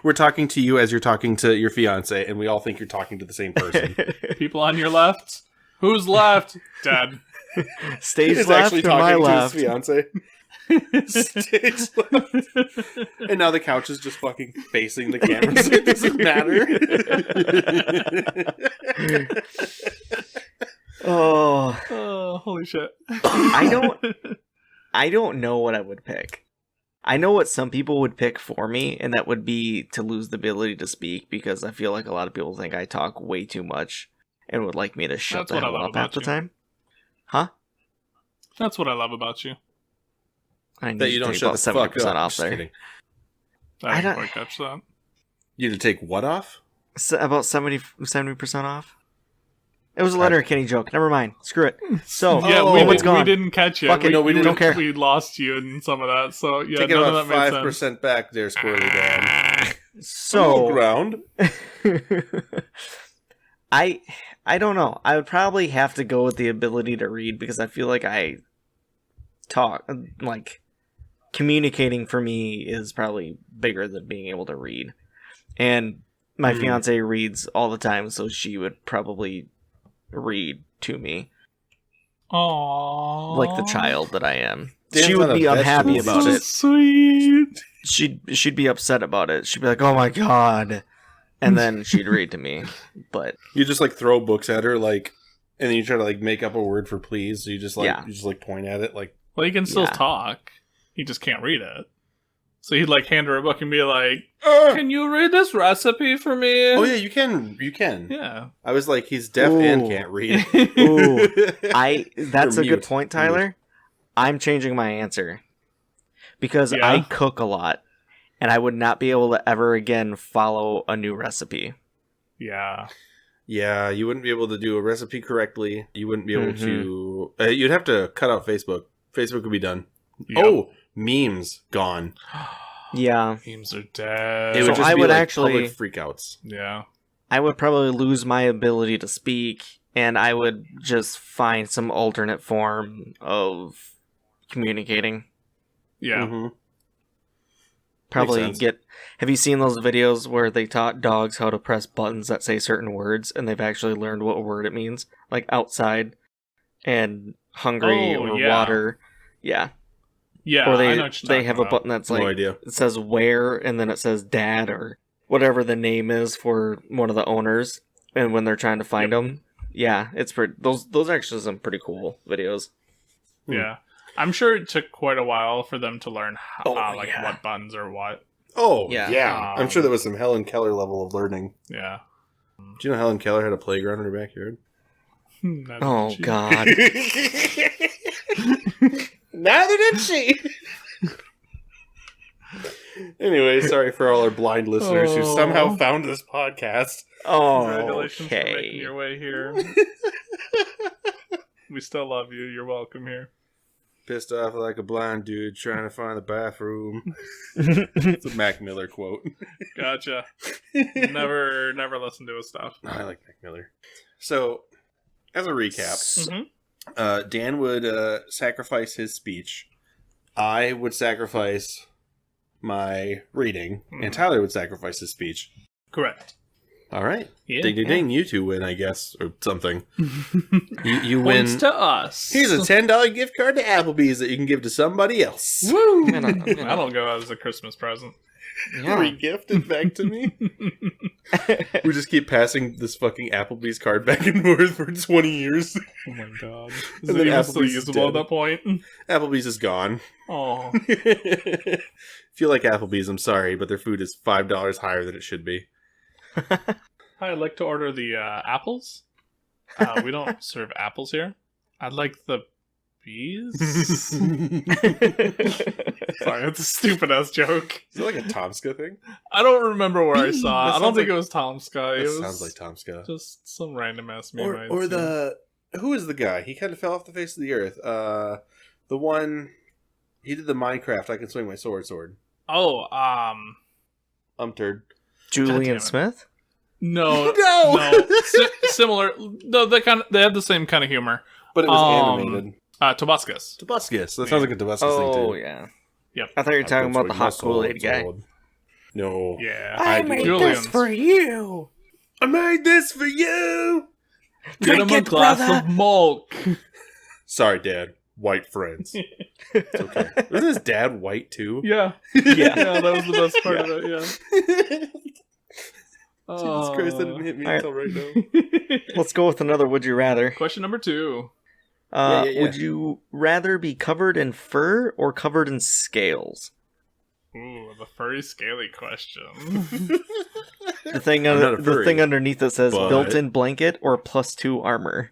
We're talking to you as you're talking to your fiance, and we all think you're talking to the same person. People on your left? Who's left? Dead. Stage He's left actually or my talking to left? his fiance. Stage left. And now the couch is just fucking facing the camera, so it doesn't matter. Oh, holy shit. I don't know what I would pick. I know what some people would pick for me, and that would be to lose the ability to speak, because I feel like a lot of people think I talk way too much and would like me to shut the hell up half the time. Huh? That's what I love about you. I need That you to don't take shut about the fuck 70% up. off Just there. kidding. I don't- didn't quite catch that. You had to take what off? About 70% off. It was a letter Kenny joke. Never mind. Screw it. So, Yeah, Oh, we, what's we gone? didn't catch it. Fuck it, no, we don't care. We lost you in some of that, so yeah, Taking none about of that made 5% back there, Squirrely Dan. So, ground. I don't know. I would probably have to go with the ability to read, because I feel like I talk, like, communicating for me is probably bigger than being able to read. And my fiance reads all the time, so she would probably read to me Aww. like the child that I am. Dan's she not would a be unhappy vegetable. about So it. sweet. She'd be upset about it. She'd be like, "Oh my god," and then she'd read to me. But You just like throw books at her, like, and then you try to like make up a word for please. So you just like Yeah. you just like point at it, like. Well, he can still Yeah. talk. He just can't read it. So he'd like hand her a book and be like, "Can you read this recipe for me?" Oh yeah, you can. You can. Yeah. I was like, he's deaf Ooh. and can't read. ooh, that's Or a good mute. point, Tyler. I'm changing my answer because Yeah? I cook a lot, and I would not be able to ever again follow a new recipe. Yeah. Yeah, you wouldn't be able to do a recipe correctly. You wouldn't be able Mhm. to. You'd have to cut out Facebook. Facebook would be done. Yep. Oh, memes gone. Yeah, Memes are dead. It would So just I be would like actually- public freakouts. Yeah. I would probably lose my ability to speak, and I would just find some alternate form of communicating. Yeah. Mhm. Probably sense. get. Have you seen those videos where they taught dogs how to press buttons that say certain words, and they've actually learned what word it means, like outside and hungry Oh, or yeah. water? Yeah. Yeah. Or I they know what you're they talking have a about. button that's No like idea. it says where, and then it says dad or whatever the name is for one of the owners, and when they're trying to find them. Yeah, it's pretty. Those are actually some pretty cool videos. Yeah. I'm sure it took quite a while for them to learn how, Oh, like yeah. what buttons or what. Oh, Yeah. yeah. I'm sure there was some Helen Keller level of learning. Yeah. Do you know Helen Keller had a playground in her backyard? Neither Oh did she. god. Neither did she. Anyway, sorry for all our blind listeners who Oh. somehow found this podcast. Oh, Congratulations for making okay. your way here. We still love you. You're welcome here. Pissed off like a blind dude trying to find the bathroom. It's a Mac Miller quote. Gotcha. Never listened to his stuff. No, I like Mac Miller. So, as a recap, Mhm. Dan would sacrifice his speech. I would sacrifice my reading, and Tyler would sacrifice his speech. Correct. All right, Yeah. ding ding ding! You two win, I guess, or something. You win. Points to us. Here's a $10 gift card to Applebee's that you can give to somebody else. Woo! You know. That'll go as a Christmas present. Yeah. Re-gifted back to me. We just keep passing this fucking Applebee's card back and forth for 20 years. Oh my god. Is And it then even still Applebee's is usable at dead. that point? Applebee's is gone. Oh. If you like Applebee's, I'm sorry, but their food is $5 higher than it should be. Hi, I'd like to order the apples. We don't serve apples here. I'd like the bees. Sorry, that's a stupid ass joke. Is it like a Tomska thing? I don't remember where I saw it. That I don't sounds think like- it was Tomska. It That was sounds like Tomska. just some random ass meme. I'd Or seen. the... Who is the guy? He kind of fell off the face of the earth. The one... He did the Minecraft I Can Swing My Sword. Oh, Umturd. Julian it. Smith? no, No! similar. No, they have the same kind of humor. But it was animated. Tobuscus. Tobuscus. That sounds like a Tobuscus thing, Oh too. yeah. Yep. I thought you were talking I've about been the swinging my hot Kool-Aid guy. sword. No. Yeah, I made Julian's. you. I made this for you! Get him a Drink it, glass brother. of milk. Sorry, Dad. white friends. It's okay. Wasn't his dad white too? Yeah. Yeah. That was the best part of it, yeah. Jesus Christ, that didn't hit me until right now. Let's go with another would you rather. Question number 2. Yeah. Would you rather be covered in fur or covered in scales? Ooh, the furry scaly question. The thing underneath it says built-in blanket or +2 armor.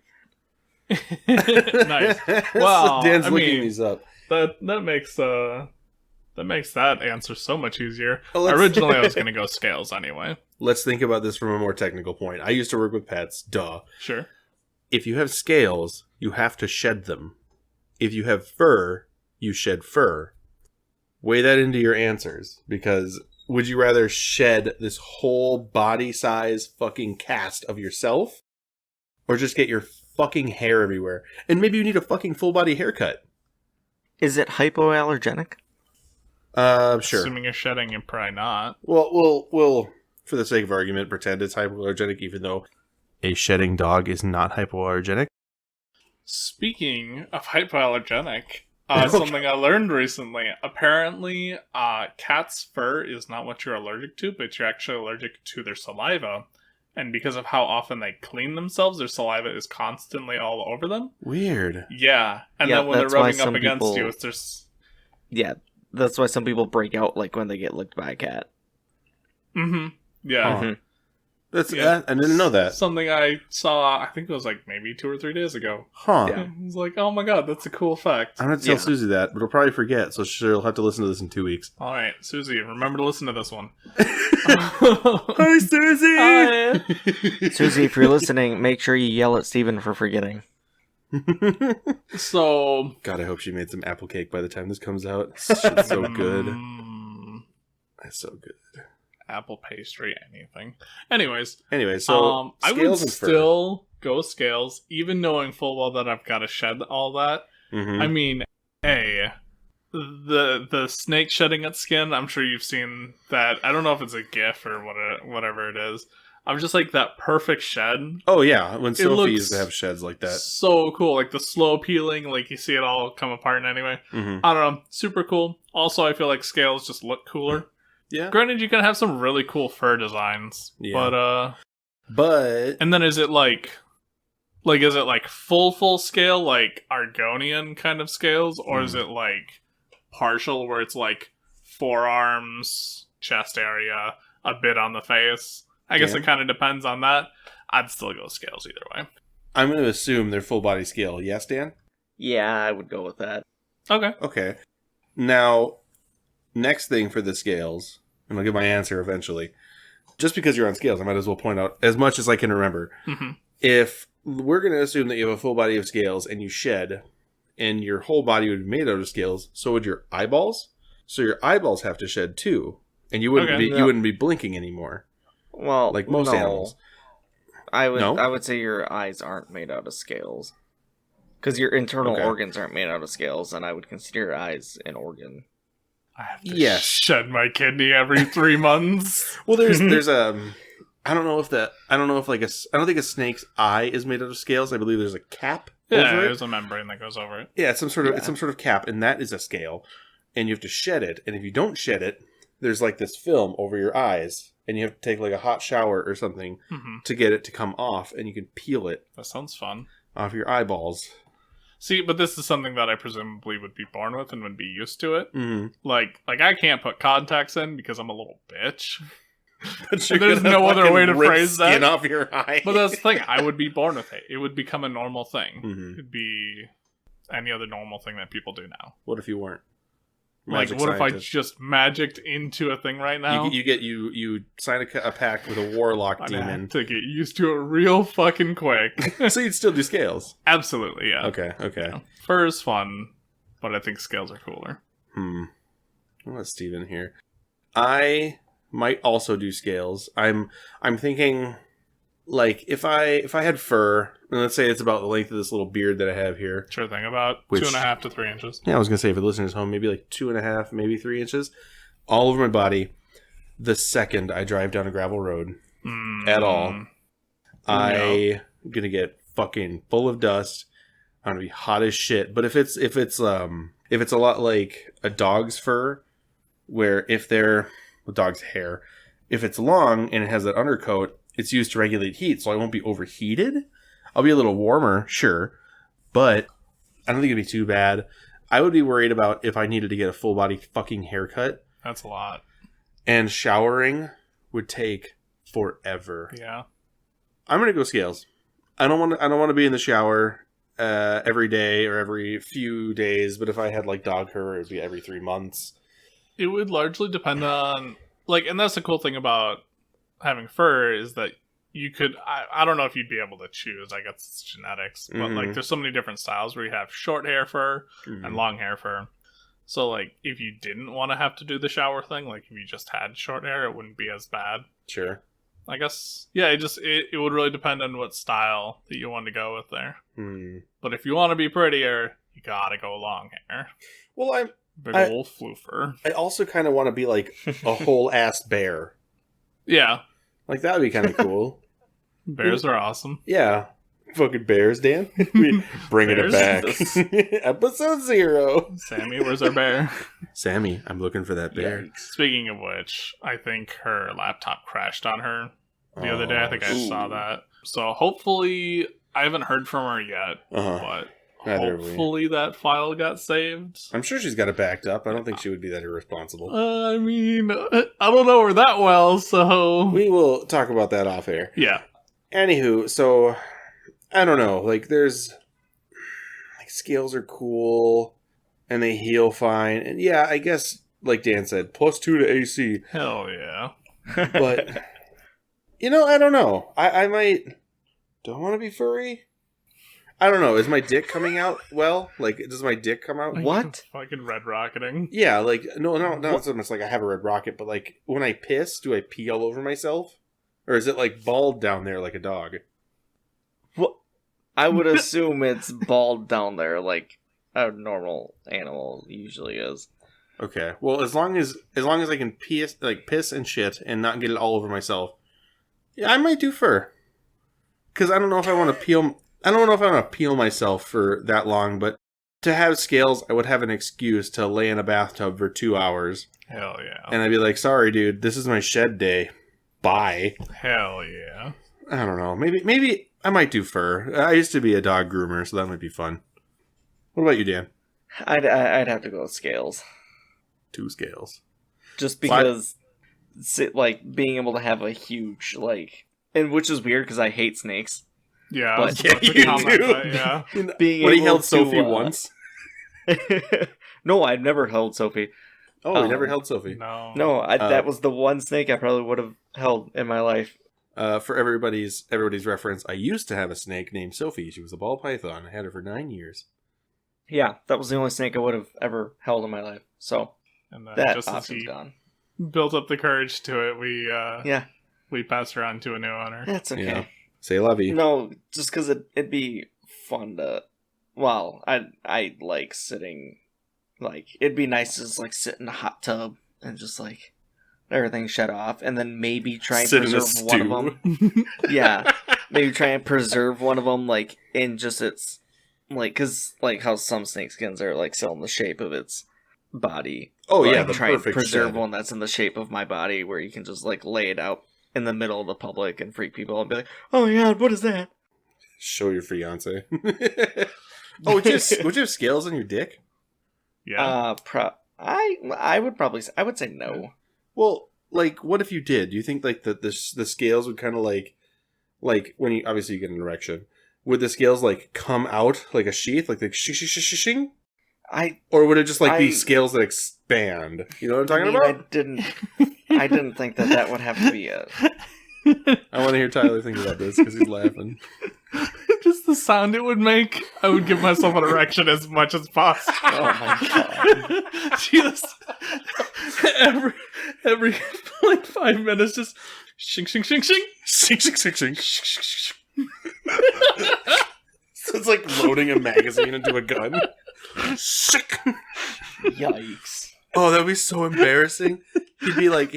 Nice. Well, Dan's looking these up. That makes that answer so much easier. Oh, Originally, I was going to go scales anyway. Let's think about this from a more technical point. I used to work with pets. Duh. Sure. If you have scales, you have to shed them. If you have fur, you shed fur. Weigh that into your answers, because would you rather shed this whole body size fucking cast of yourself, or just get your fucking hair everywhere? And maybe you need a fucking full body haircut. Is it hypoallergenic? Sure. Assuming you're shedding, you're probably not. Well, we'll, for the sake of argument, pretend it's hypoallergenic, even though a shedding dog is not hypoallergenic. Speaking of hypoallergenic, something I learned recently. Apparently, cat's fur is not what you're allergic to, but you're actually allergic to their saliva. And because of how often they clean themselves, their saliva is constantly all over them. Weird. Yeah. And Yeah, then when they're that's why rubbing up some against people- you, it's just... Yeah, that's why some people break out like when they get licked by a cat. Mm-hmm. Yeah. Huh. Mhm. That's Yeah. I didn't know that. Something I saw, I think it was like maybe 2 or 3 days ago. Huh. Yeah. I was like, oh my god, that's a cool fact. I'm going to tell Yeah. Susie that, but I'll probably forget, so she'll have to listen to this in 2 weeks. Alright, Susie, remember to listen to this one. Hi, Susie! Hi. Susie, if you're listening, make sure you yell at Steven for forgetting. So... God, I hope she made some apple cake by the time this comes out. It's so good. It's so good. Apple pastry, anything. Anyways, So I would scales and fur. still go scales, even knowing full well that I've got to shed all that. Mhm. I mean, the snake shedding its skin. I'm sure you've seen that. I don't know if it's a GIF or whatever it is. I'm just like that perfect shed. Oh yeah, when Sophie looks used to have sheds like that. So cool, like the slow peeling, like you see it all come apart. Anyway, Mhm. I don't know, super cool. Also, I feel like scales just look cooler. Yeah, Granted, you can have some really cool fur designs, Yeah. but and then is it like is it like full scale, like Argonian kind of scales, or is it like partial, where it's like forearms, chest area, a bit on the face? I guess it kind of depends on that. I'd still go scales either way. I'm going to assume they're full body scale. Yes, Dan? Yeah, I would go with that. Okay. Okay. Now, next thing for the scales, and I'll give my answer eventually. Just because you're on scales, I might as well point out as much as I can remember. Mm-hmm. If we're going to assume that you have a full body of scales and you shed, and your whole body would be made out of scales, so would your eyeballs. So your eyeballs have to shed too, and you wouldn't Okay. you wouldn't be blinking anymore, Well, like most no. animals. I would No? I would say your eyes aren't made out of scales. Because your internal Okay. organs aren't made out of scales, and I would consider your eyes an organ. I have to Yes. shed my kidney every 3 months. Well, there's I don't think a snake's eye is made out of scales. I believe there's a cap Yeah, over it. there's a membrane that goes over it. Yeah, it's some sort Yeah. of cap, and that is a scale, and you have to shed it. And if you don't shed it, there's like this film over your eyes, and you have to take like a hot shower or something Mm-hmm. to get it to come off, and you can peel it That sounds fun. off your eyeballs. See, but this is something that I presumably would be born with and would be used to it. Mm. Like I can't put contacts in because I'm a little bitch. But you're There's no other way to phrase that. Skin off your eye. But that's the thing. I would be born with it. It would become a normal thing. Mhm. It'd be any other normal thing that people do now. What if you weren't? Like, Magic what if I scientist. just magicked into a thing right now? You sign a pact with a warlock I'd demon, have to get used to it real fucking quick. so you'd still do scales. Absolutely, yeah. Okay. Yeah. Fur is fun, but I think scales are cooler. I'll let Steven here. I might also do scales. I'm thinking, like, if I had fur, and let's say it's about the length of this little beard that I have here. Sure thing, about Which- 2.5 to 3 inches. Yeah, I was gonna say for the listeners home, maybe like 2.5, maybe 3 inches, all over my body. The second I drive down a gravel road at all, I'm gonna get fucking full of dust. I'm gonna be hot as shit. But if it's a lot like a dog's fur, where if they're a dog's hair, if it's long and it has that undercoat, it's used to regulate heat, so I won't be overheated. I'll be a little warmer, sure, but I don't think it'd be too bad. I would be worried about if I needed to get a full body fucking haircut. That's a lot. And showering would take forever. Yeah. I'm gonna go scales. I don't want to be in the shower every day or every few days. But if I had like dog hair, it would be every 3 months. It would largely depend on and that's the cool thing about having fur is that you could. I don't know if you'd be able to choose. I guess it's genetics, but like there's so many different styles where you have short hair fur and long hair fur. So like if you didn't want to have to do the shower thing, like if you just had short hair, it wouldn't be as bad. Sure. I guess, yeah, it would really depend on what style that you want to go with there. But if you want to be prettier, you gotta go long hair. Well, Big old floofer. I also kind of want to be like a whole ass bear. Yeah. Like that would be kind of cool. Bears are awesome. Yeah. Fucking bears, Dan. We bringing it back. Episode 0. Sammy, where's our bear? Sammy, I'm looking for that bear. Yikes. Speaking of which, I think her laptop crashed on her the other day. I think I saw that. So hopefully, I haven't heard from her yet, but hopefully that file got saved. I'm sure she's got it backed up. I don't think she would be that irresponsible. I mean, I don't know her that well, so... We will talk about that off air. Yeah. Anywho, so... I don't know, like, there's, like, scales are cool, and they heal fine, and yeah, I guess, like Dan said, +2 to AC. Hell yeah. But, you know, I don't know, I might, do I want to be furry? I don't know, is my dick coming out well? Like, does my dick come out? What? Fucking red rocketing. Yeah, like, not so much like I have a red rocket, but, like, when I piss, do I pee all over myself? Or is it, like, bald down there like a dog? I would assume it's bald down there like a normal animal usually is. Okay. Well, as long as I can piss and shit and not get it all over myself, yeah, I might do fur. Because I don't know if I want to peel. I don't know if I want to peel myself for that long, but to have scales, I would have an excuse to lay in a bathtub for 2 hours. Hell yeah. And I'd be like, "Sorry, dude, this is my shed day. Bye." Hell yeah. I don't know. Maybe. I might do fur. I used to be a dog groomer, so that might be fun. What about you, Dan? I'd have to go with scales. 2 scales. Just because, like, being able to have a huge, like... And which is weird, because I hate snakes. Yeah, but you do. Yeah. Being when able he held to, Sophie once? No, I've never held Sophie. Oh, you never held Sophie? No. That was the one snake I probably would have held in my life. For everybody's reference, I used to have a snake named Sophie. She was a ball python. I had her for 9 years. Yeah, that was the only snake I would have ever held in my life. So And that just as option's he gone. built up the courage to it, we passed her on to a new owner. That's okay. Yeah. Say lovey. No, just because it'd be fun to. Well, I like sitting. Like it'd be nice to just like sit in a hot tub and just like. Everything shut off, and then maybe try and preserve one of them. Yeah, maybe try and preserve one of them, like in just its, like, cause like how some snake skins are like still in the shape of its body. Oh but yeah, the try and perfect preserve shed. one that's in the shape of my body, where you can just like lay it out in the middle of the public and freak people and be like, "Oh my god, what is that?" Show your fiance. Oh, would you have scales on your dick? Yeah. I would say no. Well, like, what if you did? Do you think like the scales would kind of like when you obviously you get an erection, would the scales like come out like a sheath, like shing? Or would it just like be scales that expand? You know what I'm talking about? I didn't think that would have to be a. I want to hear Tyler think about this because he's laughing. Just the sound it would make, I would give myself an erection as much as possible. Oh my god! Just every like 5 minutes, just shing shing shing shing Shing, shing, shing, shing. So it's like loading a magazine into a gun. Yikes! Oh, that would be so embarrassing. He'd be like,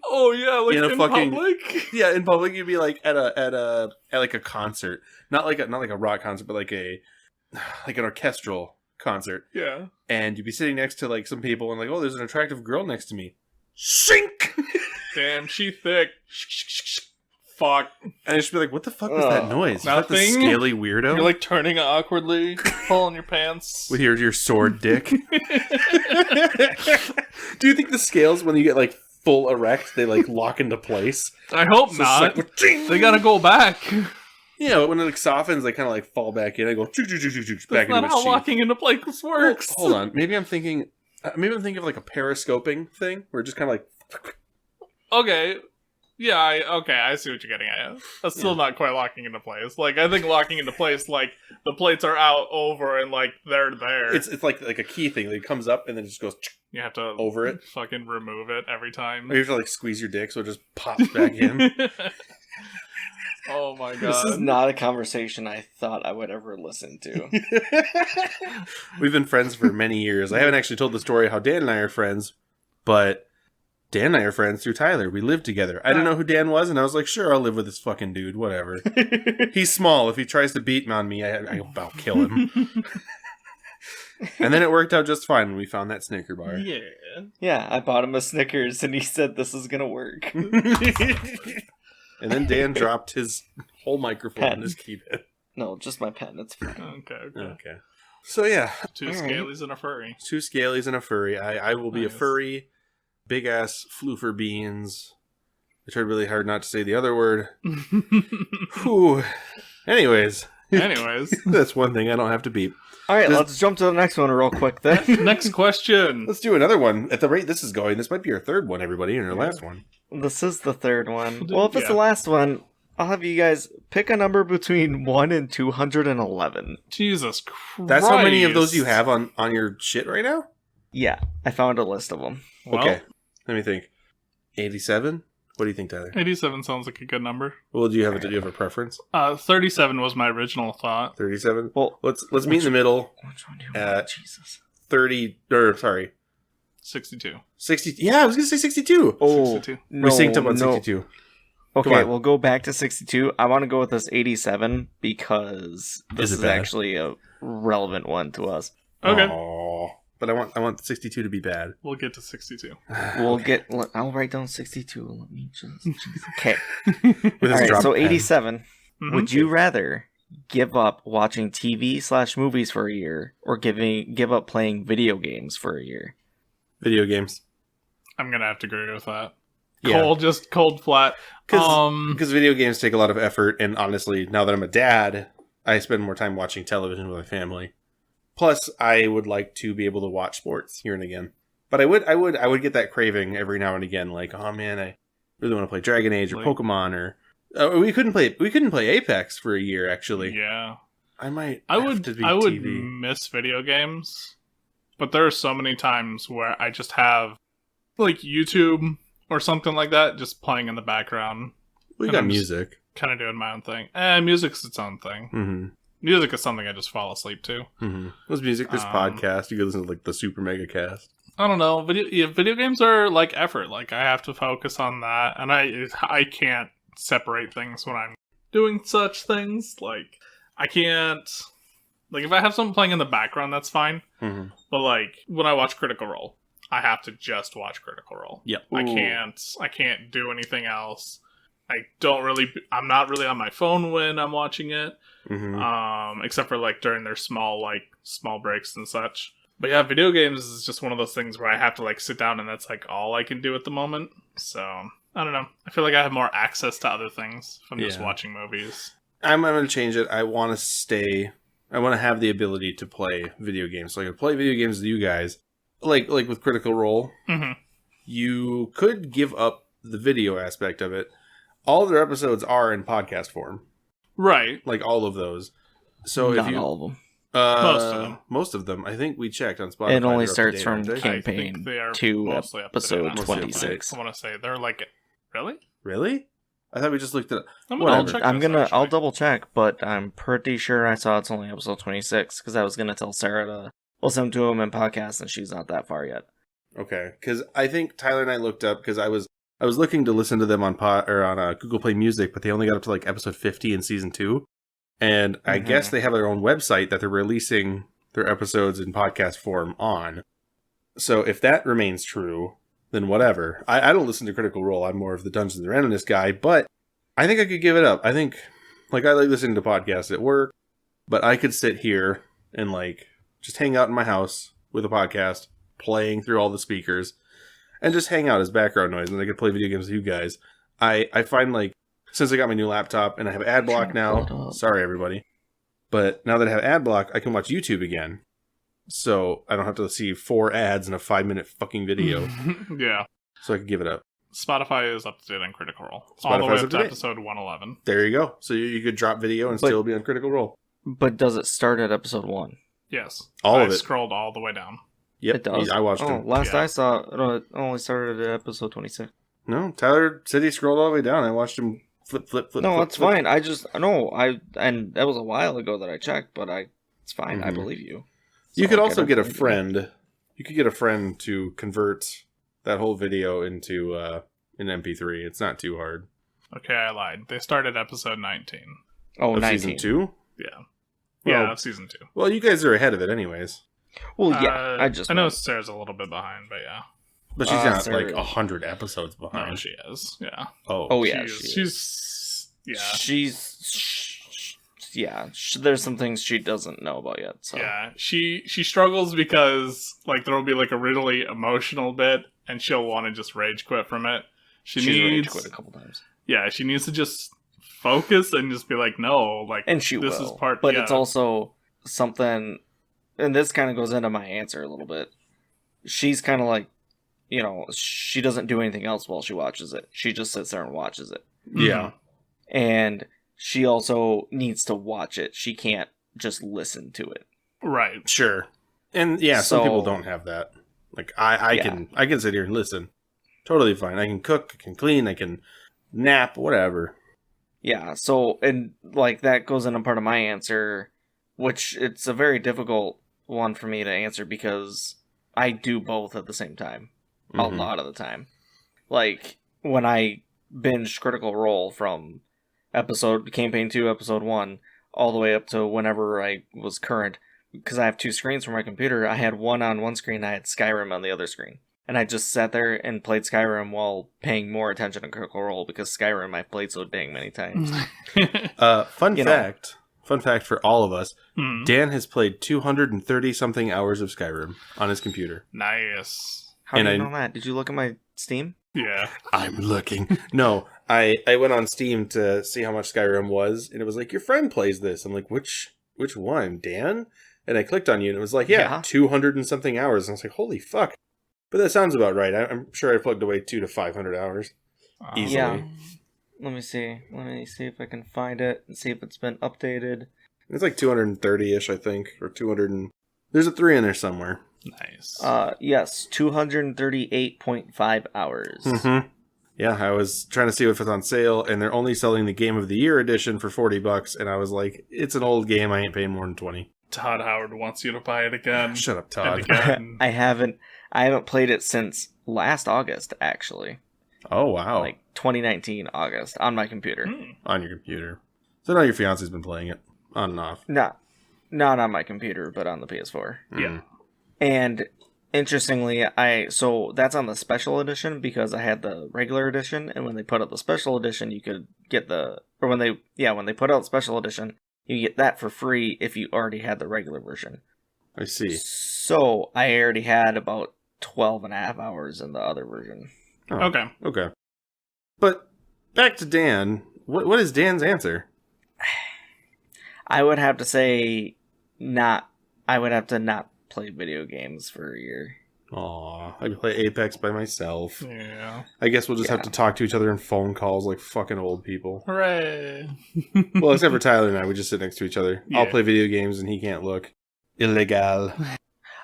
oh yeah, like in public. Yeah, in public, you'd be like at like a concert, not like a rock concert, but like a like an orchestral concert. Yeah. And you'd be sitting next to like some people and like, oh, there's an attractive girl next to me. Sink! Damn, she thick. Fuck. And I'd just be like, what the fuck was that noise? Is that the Nothing. scaly weirdo? You're like turning awkwardly, pulling your pants. With your sword dick. Do you think the scales, when you get like full erect, they like lock into place? I hope So not. it's like, They gotta go back. yeah, when it like softens, they kind of like fall back in. I go back That's into not its how sheath. locking into place works. Hold on, maybe I'm thinking of like a periscoping thing, where it just kind of like. Okay. Yeah, I see what you're getting at. That's still not quite locking into place. Like, I think locking into place, like, the plates are out over and, like, they're there. It's like a key thing. Like, it comes up and then it just goes You have to over it. fucking remove it every time. Or you have to like squeeze your dick so it just pops back in. Oh my god. This is not a conversation I thought I would ever listen to. We've been friends for many years. I haven't actually told the story how Dan and I are friends, but Dan and I are friends through Tyler. We lived together. I didn't know who Dan was, and I was like, sure, I'll live with this fucking dude, whatever. He's small. If he tries to beat on me, I'll kill him. And then it worked out just fine when we found that Snicker bar. Yeah. Yeah, I bought him a Snickers and he said this is gonna work. And then Dan dropped his whole microphone Pen. on his keypad. No, just my pen. It's fine. Okay. So yeah, Two scalies and a furry. 2 scalies and a furry. I will be a Nice. furry. Big ass floofer beans. I tried really hard not to say the other word. Whew. Anyways, that's one thing I don't have to beep. All right, let's jump to the next one real quick then. Next question. Let's do another one. At the rate this is going, this might be our third one, everybody, and our last one. This is the third one. Well, if it's Yeah. the last one, I'll have you guys pick a number between 1 and 211. Jesus Christ. That's how many of those you have on your shit right now? Yeah, I found a list of them. Well, Okay. Let me think. 87? What do you think, Tyler? 87 sounds like a good number. Well, do you have a preference? 37 was my original thought. 37? Well, Let's meet in the middle. which one do you want? Jesus. 62. 60. Yeah, I was going to say 62. Oh, 62. no, We synced up on no. 62. Okay, Come on. we'll go back to 62. I want to go with this 87 because this Is it is bad? actually a relevant one to us. Okay. Aww. But I want 62 to be bad. We'll get to 62. I'll write down 62. Let me just. Okay. With All his right, drop so pen. 87. Mhm. Would you rather give up watching TV/movies for a year or give up playing video games for a year? Video games. I'm going to have to agree with that. Yeah. Cold flat. Because video games take a lot of effort, and honestly, now that I'm a dad, I spend more time watching television with my family. Plus, I would like to be able to watch sports here and again. But I would get that craving every now and again, like, oh man, I really want to play Dragon Age or Like- Pokemon or we couldn't play Apex for a year actually. Yeah. I might. I have would to be TV. miss video games, but there are so many times where I just have like YouTube or something like that just playing in the background, We and got I'm just- music. kind of doing my own thing. Music's its own thing. Mm-hmm. Music is something I just fall asleep to. Mm-hmm. There's music. There's podcast. You can listen to like the Super Mega Cast. I don't know. Video games are like effort. Like I have to focus on that, and I can't separate things when I'm doing such things. Like I can't. Like if I have something playing in the background, that's fine. Mm-hmm. But like when I watch Critical Role, I have to just watch Critical Role. Yep. I can't do anything else. I'm not really on my phone when I'm watching it. Mm-hmm. Except for like during their small breaks and such. But yeah, video games is just one of those things where I have to like sit down and that's like all I can do at the moment. So I don't know. I feel like I have more access to other things if I'm just Yeah. watching movies. I'm going to change it. I want to have the ability to play video games. So I can play video games with you guys. Like with Critical Role, Mm-hmm. you could give up the video aspect of it. All of their episodes are in podcast form. Right. Like all of those. So Not if you all of them. most of them. I think we checked on Spotify. It only They're up to starts date, from aren't they? I campaign think they are 2, mostly up to date. episode Mostly up to date. 26. I want to say they're like, really? Really? I thought we just looked at. I'm Well, check I'm this, gonna. I'll actually. double check, but I'm pretty sure I saw it's only episode 26 because I was gonna tell Sarah to listen to him in podcast, and she's not that far yet. Okay, because I think Tyler and I looked up because I was looking to listen to them on Google Play Music, but they only got up to like episode 50 in season 2. And I guess they have their own website that they're releasing their episodes in podcast form on. So if that remains true, then whatever. I don't listen to Critical Role. I'm more of the Dungeons and Randomness guy, but I think I could give it up. I think, like, I like listening to podcasts at work, but I could sit here and, like, just hang out in my house with a podcast, playing through all the speakers, and just hang out as background noise, and I could play video games with you guys. I find, like, since I got my new laptop, and I have ad block now, sorry everybody, but now that I have ad block, I can watch YouTube again. So I don't have to see 4 ads in a 5-minute fucking video. Yeah. So I can give it up. Spotify is up to date on Critical Role. All the way up to episode 111. There you go. So you could drop video and still be on Critical Role. But does it start at episode 1? Yes. All of it. I scrolled all the way down. Yep. It does? I watched it. Last I saw, it only started at episode 26. No, Tyler said he scrolled all the way down. I watched him flip. No, that's fine. And that was a while ago that I checked, but it's fine. I believe you. You could also get a friend. You could get a friend to convert that whole video into an MP3. It's not too hard. Okay, I lied. They started episode 19. Oh, of 19. Season 2? Yeah. Well, of season 2. Well, you guys are ahead of it anyways. Well, yeah. I know Sarah's a little bit behind, but yeah. But she's not like 100 episodes behind. No, she is. Yeah. Oh yeah. She's there's some things she doesn't know about yet. So. Yeah, she struggles because like there will be like a really emotional bit, and she'll want to just rage quit from it. She's rage quit a couple times. Yeah, she needs to just focus and just be like, no, like, and she this will. Is part. But it's also something, and this kind of goes into my answer a little bit. She's kind of like, she doesn't do anything else while she watches it. She just sits there and watches it. Yeah, and she also needs to watch it. She can't just listen to it. Right. Sure. And yeah, some people don't have that. Like I can sit here and listen. Totally fine. I can cook, I can clean, I can nap, whatever. Yeah, so and like that goes into part of my answer, which it's a very difficult one for me to answer because I do both at the same time. A lot of the time. Like when I binged Critical Role from Campaign 2, Episode 1, all the way up to whenever I was current. Because I have 2 screens for my computer, I had one on one screen, I had Skyrim on the other screen. And I just sat there and played Skyrim while paying more attention to Critical Role, because Skyrim I've played so dang many times. Fun fact for all of us, Dan has played 230-something hours of Skyrim on his computer. Nice. How do you know that? Did you look at my Steam? Yeah. I'm looking. No, I went on Steam to see how much Skyrim was, and it was like, your friend plays this. I'm like, which one, Dan? And I clicked on you, and it was like, 200 and something hours. And I was like, holy fuck. But that sounds about right. I'm sure I plugged away 200 to 500 hours. Easily. Yeah. Let me see. Let me see if I can find it and see if it's been updated. It's like 230-ish, I think. Or 200 and... There's a 3 in there somewhere. Nice. Yes, 238.5 hours. Mm-hmm. Yeah, I was trying to see if it's on sale, and they're only selling the Game of the Year edition for $40, and I was like, it's an old game, I ain't paying more than 20. Todd Howard wants you to buy it again. Shut up, Todd. I haven't played it since last August, actually. Oh, wow. Like 2019 August on my computer. On your computer. So now your fiance's been playing it on and off. Not on my computer, but on the PS4. Yeah. And interestingly, so that's on the special edition because I had the regular edition, and when they put out the special edition, you could get when they put out special edition, you get that for free if you already had the regular version. I see. So I already had about 12 and a half hours in the other version. Oh, okay. But back to Dan. What is Dan's answer? I would have to say I would have to not play video games for a year. Aw, I play Apex by myself. Yeah. I guess we'll just have to talk to each other in phone calls like fucking old people. Hooray. Well, except for Tyler and I, we just sit next to each other. Yeah. I'll play video games and he can't look. Illegal.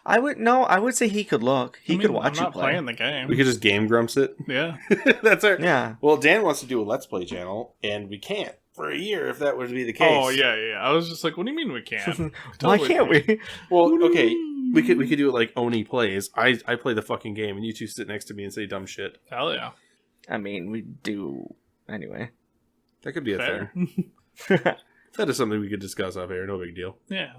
I would say he could look. He could watch you play. Playing the game. We could just game grumps it. Yeah. That's our... Yeah. Well, Dan wants to do a Let's Play channel, and we can't for a year if that were to be the case. Oh, yeah. I was just like, what do you mean we can't? Why can't we? Well, okay. We could do it like Oni plays. I play the fucking game, and you two sit next to me and say dumb shit. Hell yeah. I mean, we do... Anyway. That could be a thing. That is something we could discuss off air. No big deal. Yeah.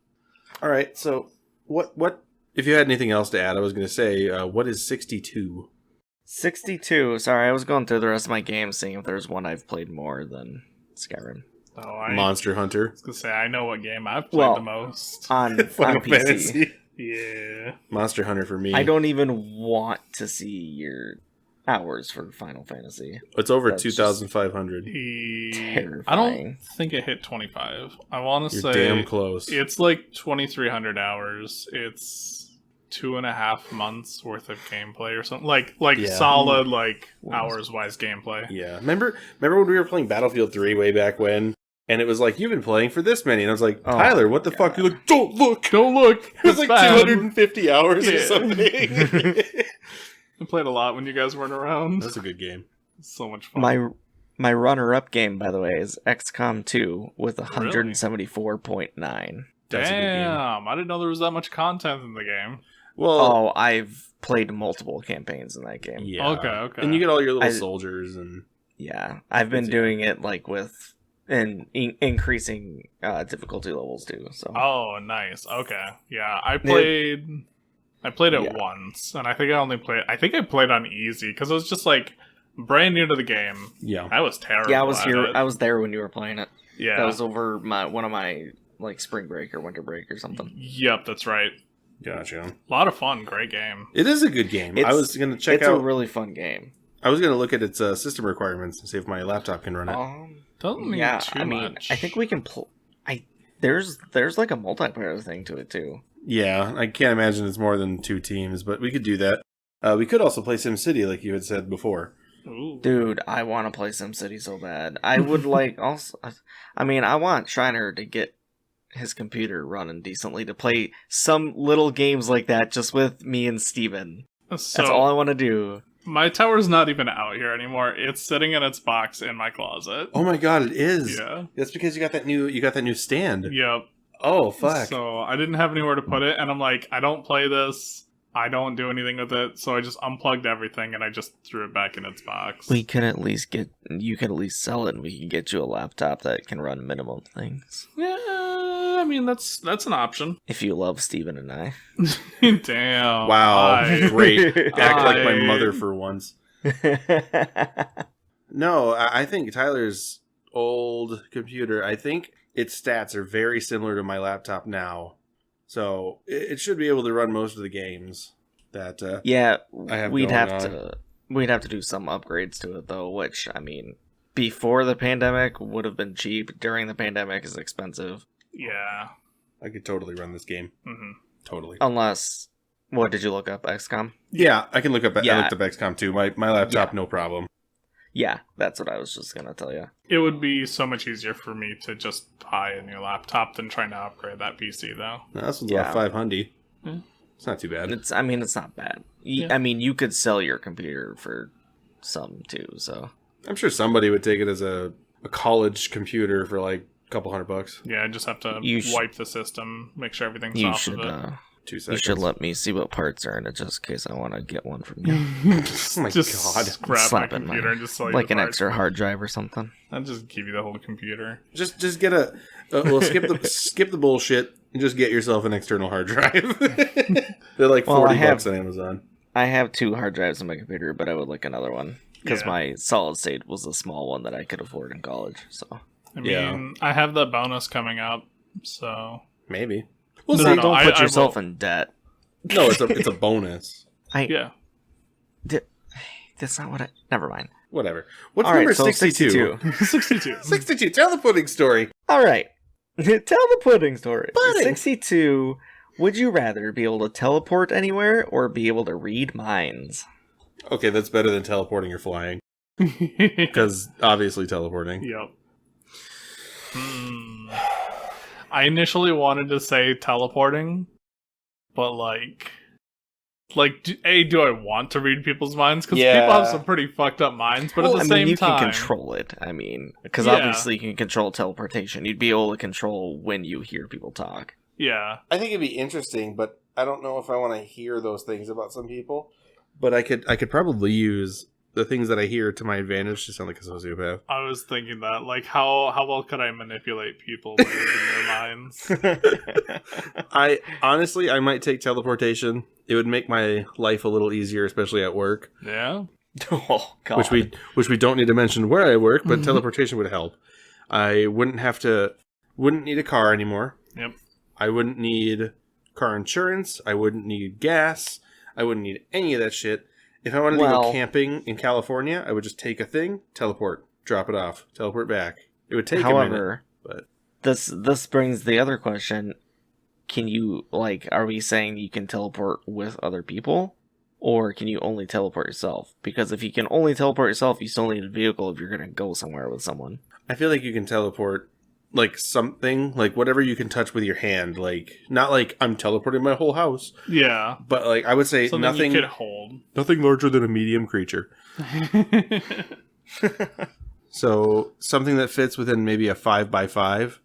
All right. So, what? If you had anything else to add, I was going to say, what is 62? 62. Sorry, I was going through the rest of my games, seeing if there's one I've played more than Skyrim. Monster Hunter. I was going to say, I know what game I've played the most. On Final PC. Fantasy. Yeah. Monster Hunter for me. I don't even want to see your hours for Final Fantasy. It's over 2,500. Terrifying. I don't think it hit 25. I want to say damn close. It's like 2,300 hours. It's 2.5 months worth of gameplay or something. Like solid hours wise gameplay. Yeah. Remember when we were playing Battlefield 3 way back when? And it was like, you've been playing for this many. And I was like, Tyler, what the fuck? You're like, don't look. Don't look. It was like bad. 250 hours or something. I played a lot when you guys weren't around. That's a good game. So much fun. My runner-up game, by the way, is XCOM 2 with 174.9. That's a good game. Damn, I didn't know there was that much content in the game. Well, I've played multiple campaigns in that game. yeah. Okay. And you get all your little soldiers and... Yeah, I've been doing it with increasing difficulty levels too. So. Oh, nice. Okay, yeah, I played it once, and I think I played on easy because it was just like brand new to the game. Yeah, I was terrible. Yeah, I was there when you were playing it. Yeah, that was over one of my spring break or winter break or something. Yep, that's right. Gotcha. A lot of fun. Great game. It is a good game. I was going to check out. It's a really fun game. I was going to look at its system requirements and see if my laptop can run it. Doesn't mean too much. I think we can there's like a multiplayer thing to it too. Yeah, I can't imagine it's more than 2 teams, but we could do that. We could also play SimCity like you had said before. Ooh. Dude, I want to play SimCity so bad. I would I want Shriner to get his computer running decently to play some little games like that just with me and Steven. That's all I want to do. My tower's not even out here anymore. It's sitting in its box in my closet. Oh my god, it is. Yeah. That's because you got that new stand. Yep. Oh fuck. So I didn't have anywhere to put it, and I'm like, I don't play this. I don't do anything with it, so I just unplugged everything and I just threw it back in its box. You can at least sell it and we can get you a laptop that can run minimum things. Yeah, I mean that's an option. If you love Steven and I. Damn. Wow. Great. Act like my mother for once. No, I think Tyler's old computer, I think its stats are very similar to my laptop now. So it should be able to run most of the games that I have we'd going have on. we'd have to do some upgrades to it though, which I mean, before the pandemic would have been cheap. During the pandemic is expensive. Yeah, I could totally run this game. Mm-hmm. Totally. Unless, what did you look up? XCOM? Yeah, I can look up. Yeah. I looked up XCOM too. My laptop, no problem. Yeah, that's what I was just gonna tell you. it would be so much easier for me to just buy a new laptop than trying to upgrade that PC though. No, this one's about 500. Yeah. It's not too bad. It's not bad. Yeah. I mean, you could sell your computer for some too. So I'm sure somebody would take it as a college computer for like a couple $100. Yeah, I just have to wipe the system, make sure everything's off of it. 2 you seconds. should let me see what parts are in it, just in case I want to get one from you. Oh my just god. grab my Slap it in computer my- and just sell you Like the an parts. extra hard drive or something. I'll just give you the whole computer. Just get a skip the bullshit and just get yourself an external hard drive. They're like $40 on Amazon. I have 2 hard drives on my computer, but I would like another one because Yeah. my solid state was a small one that I could afford in college. So I mean, Yeah. I have the bonus coming up, so Maybe. No, so no, don't I- put I yourself will. in debt. No, it's a bonus. yeah. That's not what I. Never mind. Whatever. What's All right, number so 62? 62. 62. Tell the pudding story. All right. Tell the pudding story. Pudding. 62. Would you rather be able to teleport anywhere or be able to read minds? Okay, that's better than teleporting or flying. Because obviously teleporting. Yep. I initially wanted to say teleporting, but do I want to read people's minds? Because Yeah. people have some pretty fucked up minds, but at the same you time, can control it. I mean, because Yeah. obviously you can control teleportation. You'd be able to control when you hear people talk. yeah, I think it'd be interesting, but I don't know if I want to hear those things about some people. But I could probably use the things that I hear to my advantage to sound like a sociopath. I was thinking that, like, how well could I manipulate people by reading their minds? I might take teleportation. It would make my life a little easier, especially at work. Yeah. Oh God. Which we don't need to mention where I work, but teleportation would help. I wouldn't need a car anymore. Yep. I wouldn't need car insurance. I wouldn't need gas. I wouldn't need any of that shit. If I wanted to go camping in California, I would just take a thing, teleport, drop it off, teleport back. It would take a minute, but this brings the other question. Can you, like, are we saying you can teleport with other people? Or can you only teleport yourself? Because if you can only teleport yourself, you still need a vehicle if you're going to go somewhere with someone. I feel like you can teleport, like, something, like, whatever you can touch with your hand. Like, not like I'm teleporting my whole house. Yeah. But, like, I would say something nothing... you could hold. Nothing larger than a medium creature. So, something that fits within maybe a 5x5.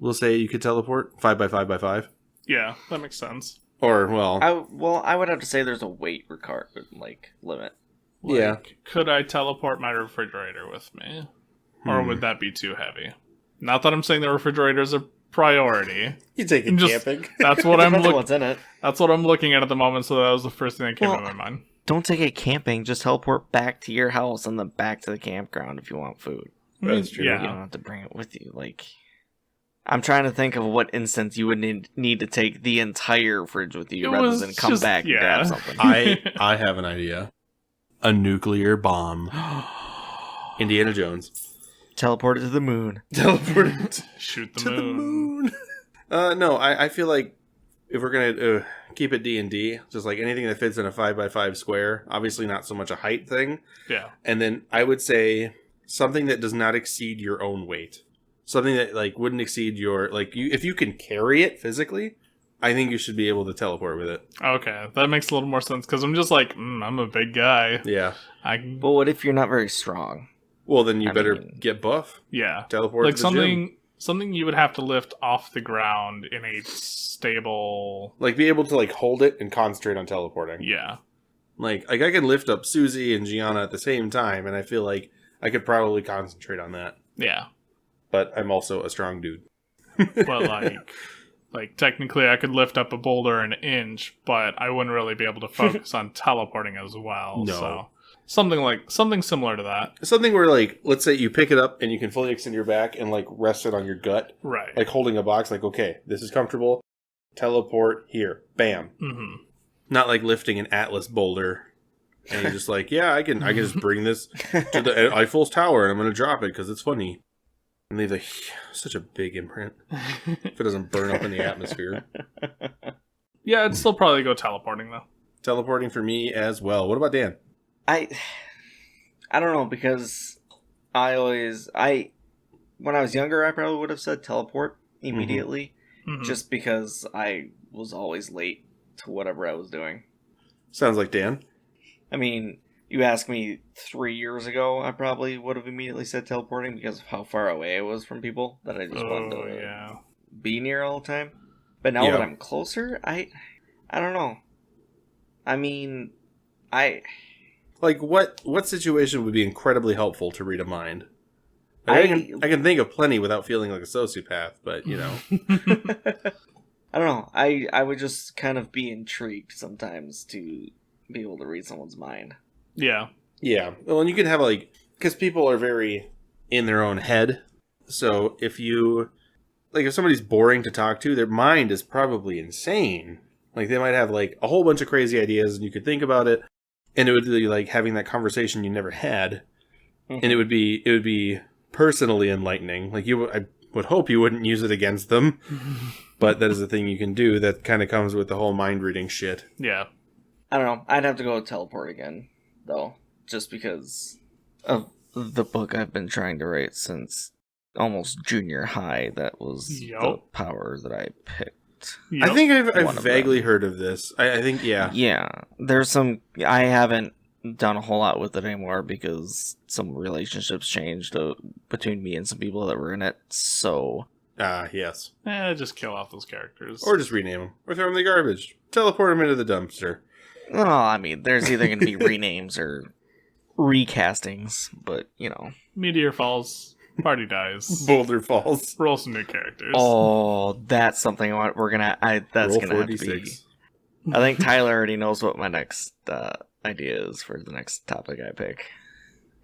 We'll say you could teleport 5x5x5. Yeah, that makes sense. Or, well... I would have to say there's a weight limit. Like, yeah. Could I teleport my refrigerator with me? Or would that be too heavy? Not that I'm saying the refrigerator is a priority. You take it camping. That's what I'm looking. What's in it? That's what I'm looking at the moment. So that was the first thing that came to my mind. Don't take it camping. Just teleport back to your house and then back to the campground if you want food. That's true. Yeah. You don't have to bring it with you. Like, I'm trying to think of what instance you would need to take the entire fridge with you rather than come back and grab something. I have an idea. A nuclear bomb. Indiana Jones. Teleport it to the moon. Teleport it Shoot to the the moon. moon. No, I feel like if we're gonna keep it D&D, just like anything that fits in a 5x5 square, obviously not so much a height thing. Yeah. And then I would say something that does not exceed your own weight. Something that like wouldn't exceed your if you can carry it physically, I think you should be able to teleport with it. Okay, that makes a little more sense because I'm just like, I'm a big guy. Yeah. But what if you're not very strong? Well, then you better get buff. Yeah. Teleport like to the gym. something you would have to lift off the ground in a stable... Like, be able to, like, hold it and concentrate on teleporting. Yeah. Like I could lift up Susie and Gianna at the same time, and I feel like I could probably concentrate on that. Yeah. But I'm also a strong dude. But, like, technically I could lift up a boulder an inch, but I wouldn't really be able to focus on teleporting as well. No. So... Something similar to that. Something where, like, let's say you pick it up and you can fully extend your back and, like, rest it on your gut. Right. Like, holding a box, like, okay, this is comfortable. Teleport here. Bam. Mm-hmm. Not like lifting an Atlas boulder. And you're just like, yeah, I can just bring this to the Eiffel's Tower and I'm going to drop it because it's funny. And leave such a big imprint. If it doesn't burn up in the atmosphere. Yeah, I'd still probably go teleporting, though. Teleporting for me as well. What about Dan? I don't know, because when I was younger, I probably would have said teleport immediately, just because I was always late to whatever I was doing. Sounds like Dan. I mean, you asked me 3 years ago, I probably would have immediately said teleporting because of how far away I was from people that I just wanted to be near all the time. But now that I'm closer, I don't know. I mean, Like, what situation would be incredibly helpful to read a mind? I can think of plenty without feeling like a sociopath, but, you know. I don't know. I would just kind of be intrigued sometimes to be able to read someone's mind. Yeah. Yeah. Well, and you can have, like... Because people are very in their own head. So, if somebody's boring to talk to, their mind is probably insane. Like, they might have, like, a whole bunch of crazy ideas, and you could think about it. And it would be like having that conversation you never had, and it would be personally enlightening. Like I would hope you wouldn't use it against them, but that is a thing you can do. That kind of comes with the whole mind reading shit. Yeah, I don't know. I'd have to go teleport again, though, just because of the book I've been trying to write since almost junior high. That was the power that I picked. Yep. I think I've vaguely heard of this. I think, yeah. Yeah, there's some... I haven't done a whole lot with it anymore because some relationships changed between me and some people that were in it, so... Yes. Just kill off those characters. Or just rename them. Or throw them in the garbage. Teleport them into the dumpster. Well, I mean, there's either going to be renames or recastings, but Meteor falls, party dies. Boulder Falls. Roll some new characters. Oh, that's something we're gonna. That's Roll gonna have to be. 4d6. I think Tyler already knows what my next idea is for the next topic I pick.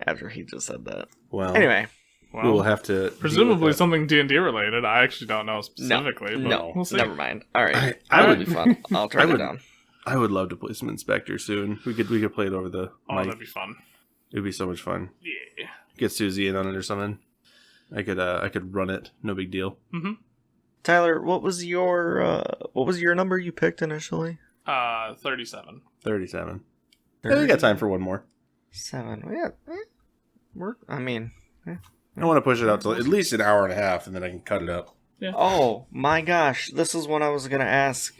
After he just said that. Well, Anyway, we will have to. Presumably something D&D related. I actually don't know specifically. but no, we'll see. never mind. All right, I that would- would be fun. I'll try it down. I would love to play some Inspector soon. We could play it over the Oh, mic. that'd be fun. It'd be so much fun. Yeah. Get Susie in on it or something. I could run it. No big deal. Mm-hmm. Tyler, what was your number you picked initially? 37. 37. Yeah, we got time for one more. 7. Yeah. I mean, I want to push it out to at least an hour and a half, and then I can cut it up. Yeah. oh my gosh, this is what I was gonna ask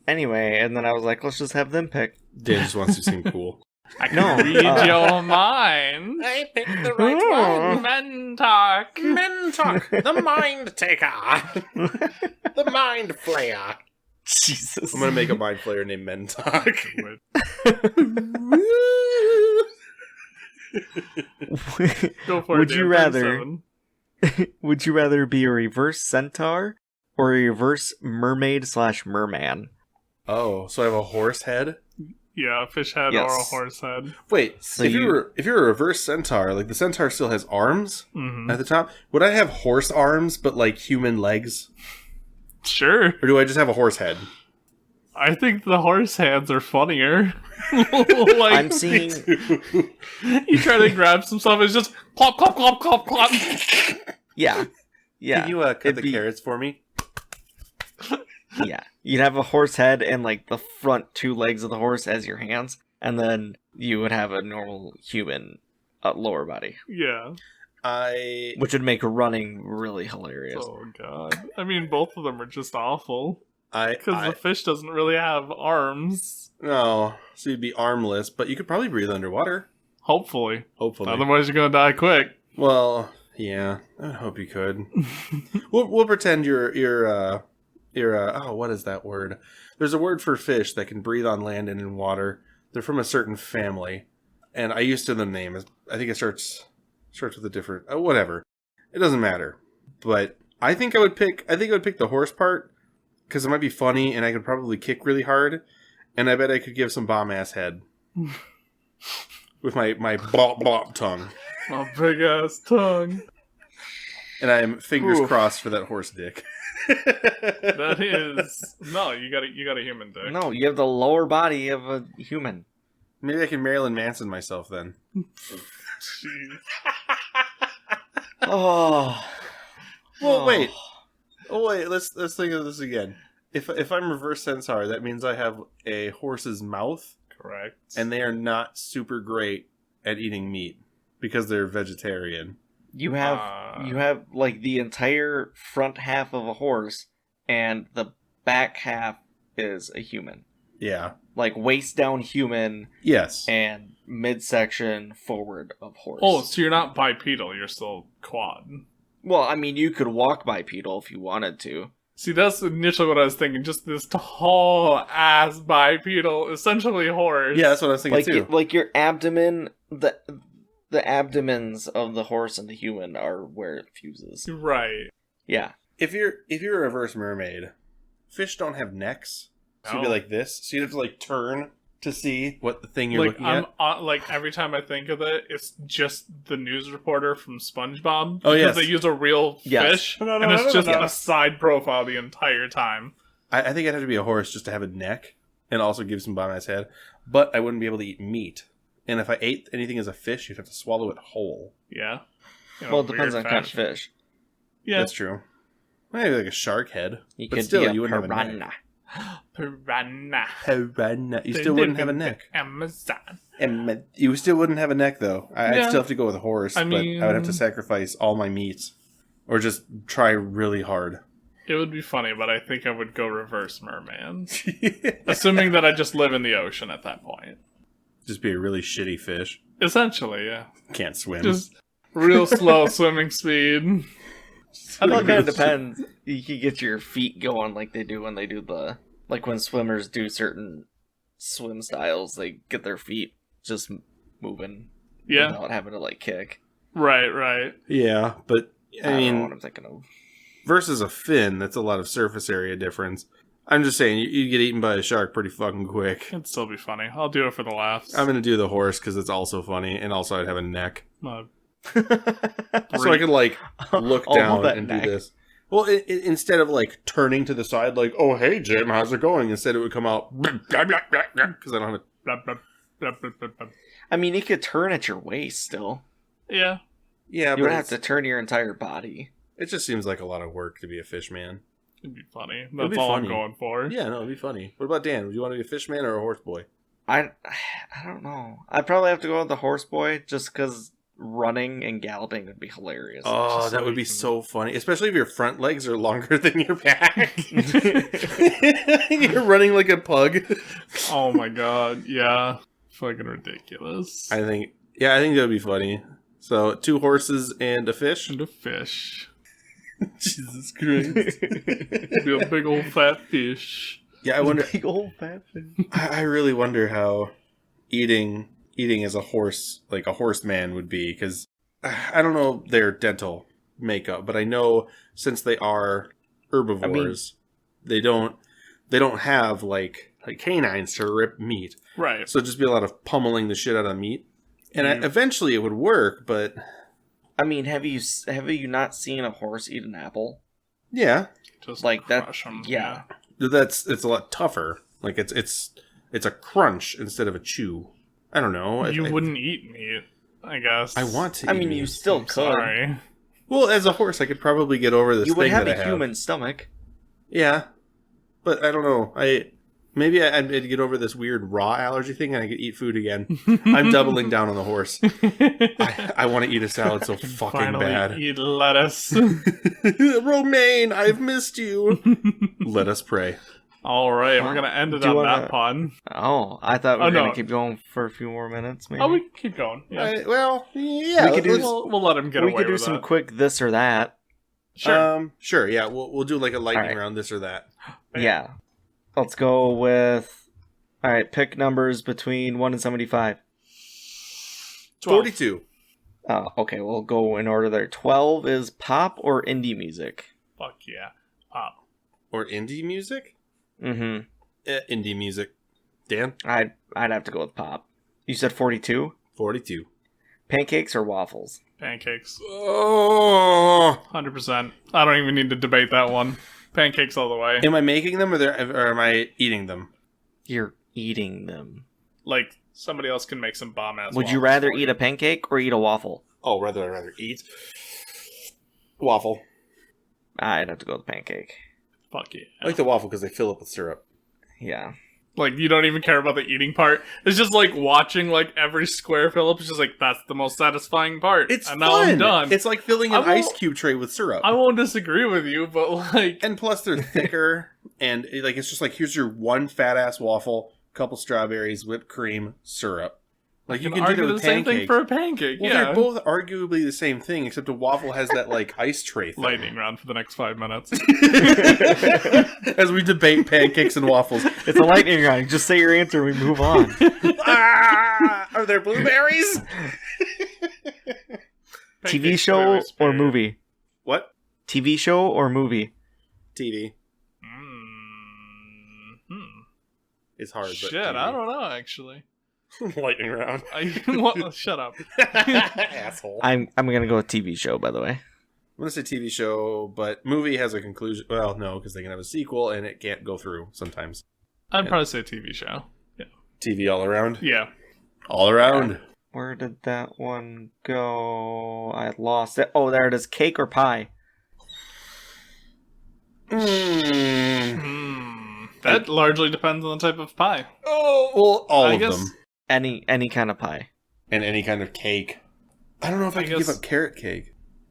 anyway, and then I was like, let's just have them pick. Dan just wants to seem cool. I can No, read your mind. I picked the Men talk. Men talk. The mind taker. The mind flayer. Jesus. I'm gonna make a mind flayer named Men Talk. Go for Would it. you Dan, rather? 37. Would you rather be a reverse centaur or a reverse mermaid/merman? Oh, so I have a horse head? Yeah, a fish head Yes. or a horse head. Wait, So if you're a reverse centaur, like the centaur still has arms Mm-hmm. at the top, would I have horse arms but like human legs? Sure. Or do I just have a horse head? I think the horse hands are funnier. Like, I'm seeing. you try to grab some stuff, it's just plop, plop, plop, plop, plop. Yeah. Can you cut It'd the be- carrots for me? Yeah. You'd have a horse head and like the front 2 legs of the horse as your hands, and then you would have a normal human lower body, Yeah. which would make running really hilarious. Oh, God. I mean, both of them are just awful. I Because the fish doesn't really have arms. no, so you'd be armless, but you could probably breathe underwater. Hopefully. Hopefully. Otherwise, you're going to die quick. Well, yeah, I hope you could. we'll pretend you're oh, what is that word? There's a word for fish that can breathe on land and in water. They're from a certain family, and I used to the name. I think it starts with a different whatever. It doesn't matter. But I think I would pick the horse part because it might be funny, and I could probably kick really hard, and I bet I could give some bomb ass head with my blop blop tongue. My big ass tongue. And I'm fingers Oof. crossed for that horse dick. That is no. You got a human dick. No, you have the lower body of a human. Maybe I can Marilyn Manson myself then. Jeez. Oh. Well, wait. Oh wait. Let's think of this again. If I'm reverse centaur, that means I have a horse's mouth, Correct. and they are not super great at eating meat because they're vegetarian. You have like the entire front half of a horse, and the back half is a human. Yeah. Like waist down human Yes. and midsection forward of horse. Oh, so you're not bipedal. You're still quad. Well, I mean, you could walk bipedal if you wanted to. See, that's initially what I was thinking. Just this tall ass bipedal, essentially horse. Yeah, that's what I was thinking too. Like your abdomen, the abdomens of the horse and the human are where it fuses. Right. Yeah. If you're a reverse mermaid, fish don't have necks. So you'd be No. like this. So you'd have to like turn to see what the thing you're Like looking I'm at. like every time I think of it, it's just the news reporter from SpongeBob. Oh, yes. Because they use a real Yes. fish, and it's just a side profile the entire time. I think I'd have to be a horse just to have a neck and also give some bomb ass head. But I wouldn't be able to eat meat. And if I ate anything as a fish, you'd have to swallow it whole. Yeah. You know, Well, it depends on weird kind of fashion. fish. Yeah. That's true. Maybe like a shark head. You But could still, be a you wouldn't have a neck. piranha. Piranha. Piranha. You still wouldn't have a neck. Amazon. And you still wouldn't have a neck, though. I'd Yeah. still have to go with a horse, I but I would have to mean- sacrifice all my meats. Or just try really hard. It would be funny, but I think I would go reverse merman. Assuming that I just live in the ocean at that point. Just be a really shitty fish. Essentially, yeah. Can't swim. Just real slow swimming speed. I think it kind of depends. You could get your feet going like they do when they do like when swimmers do certain swim styles, they get their feet just moving without having to like kick. Right. Yeah, but I don't mean, know what I'm thinking of. versus a fin, that's a lot of surface area difference. I'm just saying, you get eaten by a shark pretty fucking quick. It'd still be funny. I'll do it for the laughs. I'm gonna do the horse because it's also funny, and also I'd have a neck, Uh, so I could like look down that and neck. do this. Well, instead of like turning to the side, like, "Oh hey Jim, how's it going?" Instead, it would come out because I don't have a. blah, blah, blah, blah, blah, blah. I mean, you could turn at your waist still. Yeah. Yeah, You but would have to turn your entire body. it just seems like a lot of work to be a fish man. It'd be funny. It'd That's be all funny. I'm going for. Yeah, no, it'd be funny. What about Dan? Would you want to be a fish man or a horse boy? I don't know. I'd probably have to go with the horse boy just because running and galloping would be hilarious. Oh, Just that so would you be can- so funny, especially if your front legs are longer than your back. You're running like a pug. Oh my god. Yeah. Fucking ridiculous. I think that would be funny. So, 2 horses and a fish. And a fish. Jesus Christ. Be a big old fat fish. Yeah, I wonder. Big old fat fish. I really wonder how eating as a horse, like a horseman, would be, because I don't know their dental makeup, but I know since they are herbivores, they don't have like canines to rip meat, Right. so it'd just be a lot of pummeling the shit out of meat, and Yeah. eventually it would work, but I mean, have you not seen a horse eat an apple? yeah, Just Like that. crush 'em, Yeah. it's a lot tougher. Like it's a crunch instead of a chew. I don't know. You I wouldn't eat meat, I guess. I want to. I eat mean, meat. you still I'm could. sorry. Well, as a horse, I could probably get over this You would thing have that a I human stomach. Yeah, but I don't know. Maybe I'd get over this weird raw allergy thing, and I could eat food again. I'm doubling down on the horse. I want to eat a salad so fucking Finally bad. eat lettuce. Romaine, I've missed you. Let us pray. All right, we're gonna end it Do you on wanna- that pun. Oh, I thought we Oh, were no. gonna keep going for a few more minutes. Maybe Oh, we can keep going. Yeah, Well, yeah. We could do- we'll let him get we away could do with some that. quick this or that. Sure. Sure. Yeah, we'll do like a lightning Alright. round, this or that. Yeah. Let's go with. All right, pick numbers between 1 and 75. 12. 42. Okay, we'll go in order there. 12 is pop or indie music. Fuck yeah. Pop. Or indie music? Mm-hmm. Indie music. Dan? I'd have to go with pop. You said 42? 42. Pancakes or waffles? Pancakes. Oh. 100%. I don't even need to debate that one. Pancakes all the way. Am I making them or am I eating them? You're eating them. Like, somebody else can make some bomb-ass Would you waffles rather for eat a pancake or eat a waffle? Oh, I'd rather eat. Waffle. I'd have to go with pancake. Fuck yeah. I like the waffle because they fill up with syrup. Yeah. Like, you don't even care about the eating part. It's just like watching, like, every square fill up. It's just like, that's the most satisfying part. It's and fun. now I'm done. It's like filling I an won't- ice cube tray with syrup. I won't disagree with you, but, like... And plus, they're thicker, and it's just like, here's your one fat ass waffle, couple strawberries, whipped cream, syrup. Like you can do argue that the with same pancakes. thing for a pancake, Well, yeah. they're both arguably the same thing, except a waffle has that like ice tray thing. Lightning round for the next 5 minutes. As we debate pancakes and waffles. It's a lightning round. Just say your answer and we move on. Are there blueberries? TV show or movie? What? TV show or movie? TV. Hmm. It's hard, but Shit, TV. I don't know, actually. Lightning round. Shut up. Asshole. I'm gonna go with TV show, by the way. I'm going to say TV show, but movie has a conclusion. Well, no, because they can have a sequel and it can't go through sometimes. I'd probably say TV show. Yeah. TV all around? Yeah. All around. Where did that one go? I lost it. Oh, there it is. Cake or pie? That largely depends on the type of pie. Oh, well, all I of guess- them. Any kind of pie. And any kind of cake. I don't know if I could give guess- up carrot cake.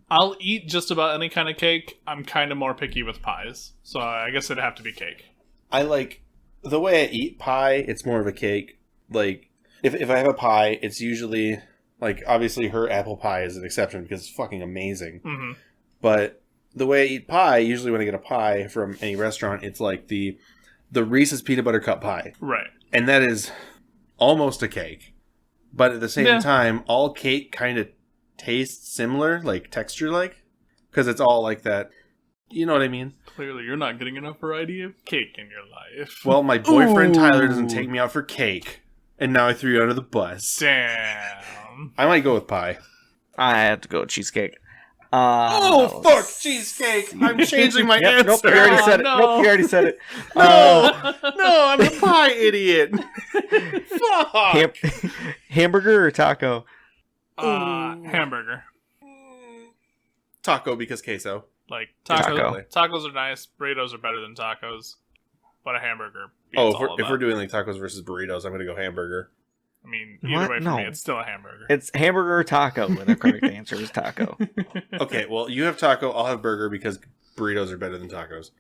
I'll eat just about any kind of cake. I'm kind of more picky with pies. So I guess it'd have to be cake. I like the way I eat pie, it's more of a cake. Like, if I have a pie, it's usually, like, obviously her apple pie is an exception because it's fucking amazing. Mm-hmm. But the way I eat pie, usually when I get a pie from any restaurant, it's like the Reese's peanut butter cup pie. Right. And that is almost a cake. But at the same time, all cake kind of tastes similar, like texture-like, because it's all like that. You know what I mean? Clearly, you're not getting enough variety of cake in your life. Well, my boyfriend Tyler doesn't take me out for cake, and now I threw you under the bus. Damn. I might go with pie. I have to go with cheesecake. Fuck cheesecake! I'm changing my answer. Nope, you already said it. no. Nope, you already said it. No, I'm a pie idiot. Fuck. Hamburger or taco? Hamburger. Taco because queso. Like Taco. Tacos are nice. Burritos are better than tacos, but a hamburger. Oh, if we're doing like tacos versus burritos, I'm gonna go hamburger. I mean, either way for No. me, it's still a hamburger. It's hamburger or taco, and the correct answer is taco. Okay, well, you have taco, I'll have burger because burritos are better than tacos,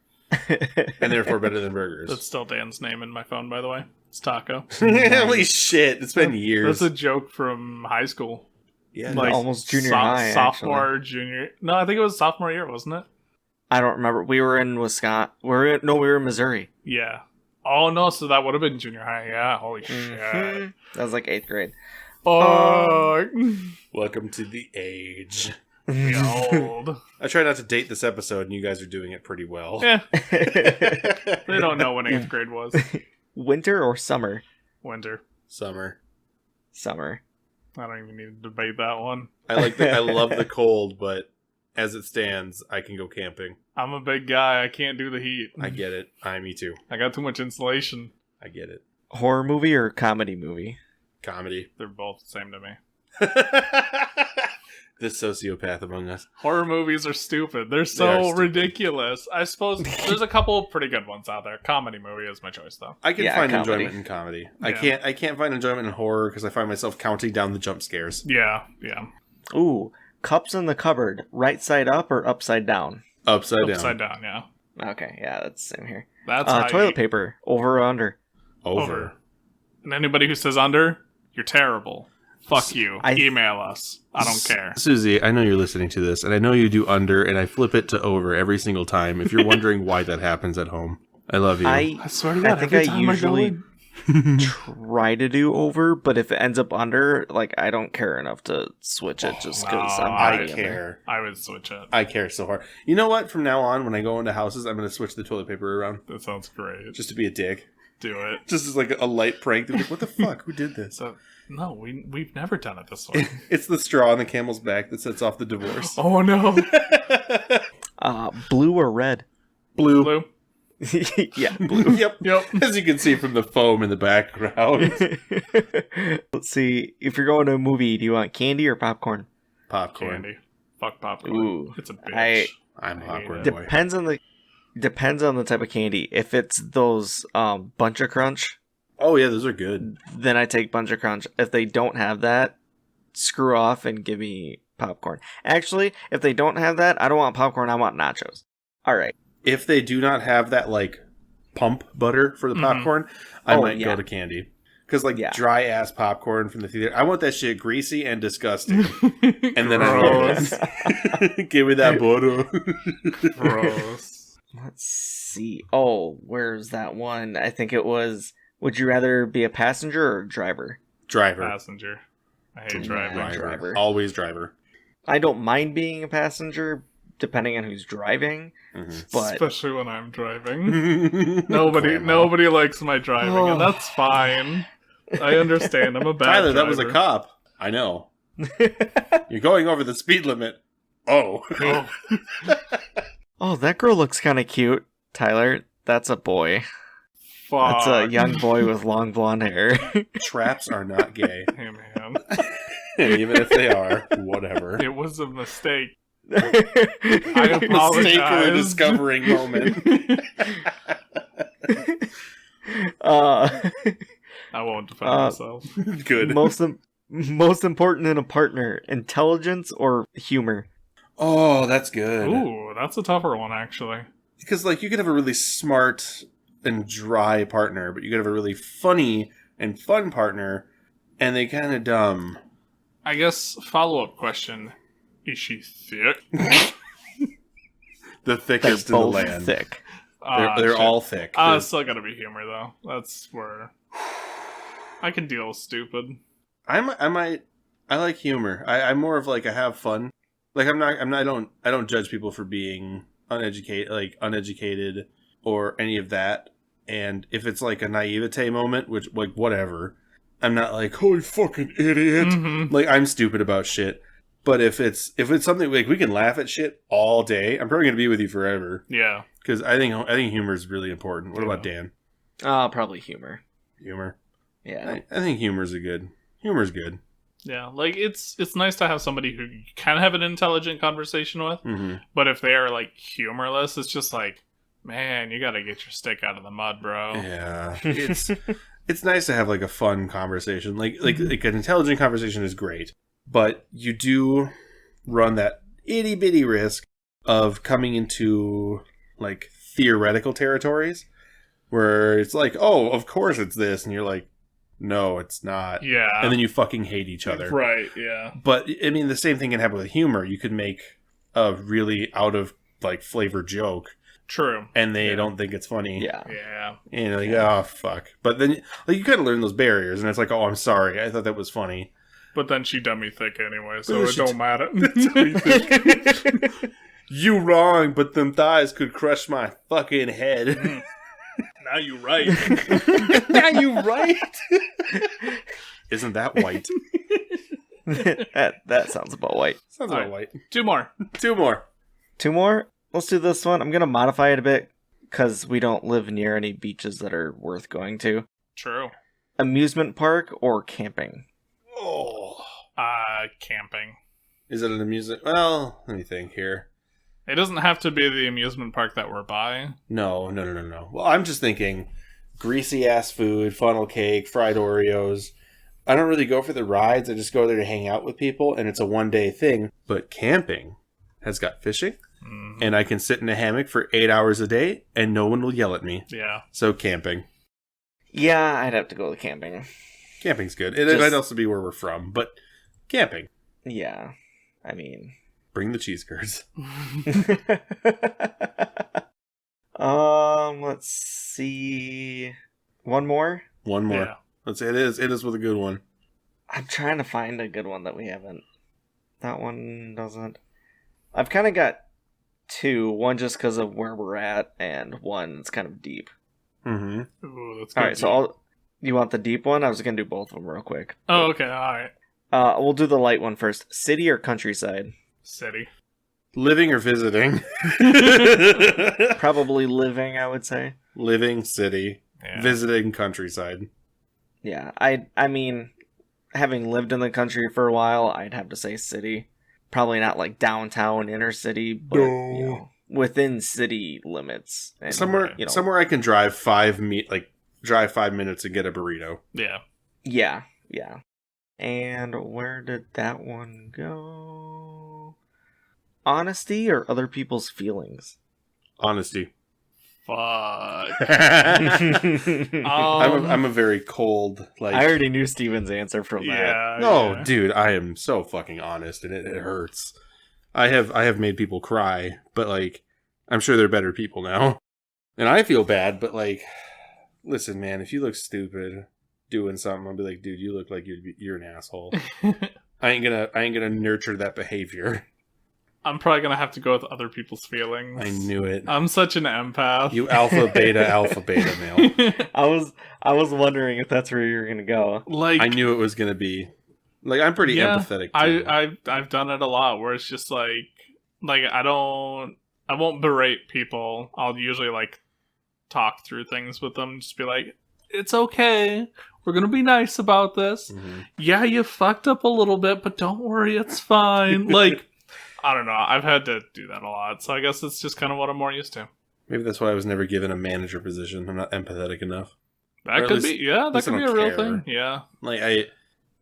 and therefore better than burgers. That's still Dan's name in my phone, by the way. It's Taco. Holy shit! It's been years. That's a joke from high school. Yeah, Like almost junior high. Sophomore, junior. No, I think it was sophomore year, wasn't it? I don't remember. We were in Wisconsin. We were in Missouri. Yeah. Oh no, so that would have been junior high. Yeah, holy shit. That was like 8th grade. Fuck. Welcome to the age. We old. I try not to date this episode, and you guys are doing it pretty well. Yeah. They don't know when 8th grade was. Winter or summer? Winter. Summer. Summer. I don't even need to debate that one. I love the cold, but as it stands, I can go camping. I'm a big guy. I can't do the heat. I get it. Me too. I got too much insulation. I get it. Horror movie or comedy movie? Comedy. They're both the same to me. The sociopath among us. Horror movies are stupid. They're so stupid. ridiculous. I suppose there's a couple pretty good ones out there. Comedy movie is my choice, though. I can Yeah, find comedy. enjoyment in comedy. Yeah. I can't find enjoyment in horror because I find myself counting down the jump scares. Yeah. Ooh, cups in the cupboard, right side up or upside down? Upside Upside down, yeah. Okay, yeah, that's the same here. That's how toilet you- paper, over or under? Over. And anybody who says under, you're terrible. Fuck you. I- Email us. I don't care. Susie, I know you're listening to this, and I know you do under, and I flip it to over every single time. If you're wondering why that happens at home, I love you. I swear to God, think every I time usually I go in, try to do over, but if it ends up under, like, I don't care enough to switch it just because no, I'm I already in there. care. I would switch it. I care so hard. You know what? From now on, when I go into houses, I'm going to switch the toilet paper around That sounds great. just to be a dick. Do it. Just as like a light prank. To be like, what the fuck? Who did this? So, no, we've never done it this way. It's the straw on the camel's back that sets off the divorce. Oh no. Blue or red? Blue. Blue. Yeah, blue. Yep. Yep. As you can see from the foam in the background. Let's see. If you're going to a movie, do you want candy or popcorn? Popcorn. Candy. Fuck popcorn. Ooh. It's a bitch. I'm a I hate popcorn it. boy. Depends on the type of candy. If it's those Bunch of Crunch, Oh yeah, those are good. then I take Bunch of Crunch. If they don't have that, screw off and give me popcorn. Actually, if they don't have that, I don't want popcorn. I want nachos. All right. If they do not have that like pump butter for the Mhm. popcorn, I Oh, might yeah. go to candy. Because like Yeah. dry ass popcorn from the theater, I want that shit greasy and disgusting. And then I love Gross. it. Give me that butter. Gross. Let's see. Oh, where's that one? I think it was. Would you rather be a passenger or a driver? Driver. Passenger. I hate Yeah. driving. Driver. Always driver. I don't mind being a passenger, depending on who's driving. Mhm. But Especially when I'm driving. Nobody likes my driving, Oh. and that's fine. I understand. I'm a bad Tyler, that was a driver. cop. I know. You're going over the speed limit. Oh. Oh, oh, that girl looks kind of cute. Tyler, that's a boy. fuck. That's a young boy with long blonde hair. Traps are not gay. Hey, man. And even if they are, whatever. It was a mistake. I Mistake or apologize. discovering moment. I won't defend Uh, myself. Good. most important in a partner, intelligence or humor? Oh, that's good. Ooh, that's a tougher one, actually. Because like you could have a really smart and dry partner, but you could have a really funny and fun partner, and they kind of dumb. I guess follow-up question. Is she thick? The thickest in the Both land. thick. They're Shit. all thick. It's still gotta be humor, though. That's where... I can deal with stupid. I like humor. I'm more of like I have fun. Like I don't judge people for being uneducated or any of that. And if it's like a naivete moment, which like whatever, I'm not like, holy fucking idiot. Mm-hmm. Like I'm stupid about shit. But if it's something like we can laugh at shit all day, I'm probably gonna be with you forever. Yeah. Because I think humor is really important. What about Dan? Probably humor. Humor. Yeah. I think humor's good. Yeah, like it's nice to have somebody who you can have an intelligent conversation with, Mm-hmm. but if they are like humorless, it's just like, man, you gotta get your stick out of the mud, bro. Yeah, it's nice to have like a fun conversation. Like an intelligent conversation is great, but you do run that itty bitty risk of coming into like theoretical territories where it's like, oh, of course it's this, and you're like, no, it's not. Yeah. And then you fucking hate each other. Right, yeah. But, I mean, the same thing can happen with humor. You could make a really out of, like, flavor joke. True. And they don't think it's funny. Yeah. Yeah. And you're like, oh, fuck. But then, like, you kind of learn those barriers. And it's like, oh, I'm sorry. I thought that was funny. But then she dummy thick anyway, so Oh, it don't matter. You wrong, but them thighs could crush my fucking head. Now you right. Now you right. Isn't that white? that sounds about white. Sounds about white. Two more. Two more. Two more? Let's do this one. I'm going to modify it a bit because we don't live near any beaches that are worth going to. True. Amusement park or camping? Oh. Camping. Is it an amusement? Well, let me think here. It doesn't have to be the amusement park that we're by. No. Well, I'm just thinking greasy ass food, funnel cake, fried Oreos. I don't really go for the rides. I just go there to hang out with people, and it's a one-day thing. But camping has got fishing, and I can sit in a hammock for 8 hours a day, and no one will yell at me. Yeah. So camping. Yeah, I'd have to go with camping. Camping's good. It might also be where we're from, but camping. Yeah, I mean... Bring the cheese curds. Let's see. One more? One more. Yeah. Let's say it is with a good one. I'm trying to find a good one that we haven't. That one doesn't. I've kind of got two. One just because of where we're at, and one that's kind of deep. Mm-hmm. Ooh, that's All right, so you want the deep one? I was going to do both of them real quick. Oh, okay, alright. We'll do the light one first. City or countryside? City. Living or visiting? Probably living, I would say. Living city. Yeah. Visiting countryside. Yeah, I mean, having lived in the country for a while, I'd have to say city. Probably not like downtown, inner city, but you know, within city limits. And, Somewhere I can drive 5 minutes and get a burrito. Yeah. Yeah. And where did that one go? Honesty or other people's feelings? Honesty. Fuck. I'm a very cold, like... I already knew Steven's answer from that. Yeah. No, yeah. dude, I am so fucking honest, and it hurts. I have made people cry, but, like, I'm sure they're better people now. And I feel bad, but, like, listen, man, if you look stupid doing something, I'll be like, dude, you look like you're an asshole. I ain't gonna nurture that behavior. I'm probably gonna have to go with other people's feelings. I knew it. I'm such an empath. You alpha beta male. I was wondering if that's where you're gonna go. Like, I knew it was gonna be. Like, I'm pretty empathetic too. I've done it a lot where it's just like I won't berate people. I'll usually like talk through things with them, just be like, it's okay. We're gonna be nice about this. Mm-hmm. Yeah, you fucked up a little bit, but don't worry, it's fine. Like, I don't know. I've had to do that a lot, so I guess it's just kind of what I'm more used to. Maybe that's why I was never given a manager position. I'm not empathetic enough. That could be, yeah, that could be a real thing. Yeah. Like,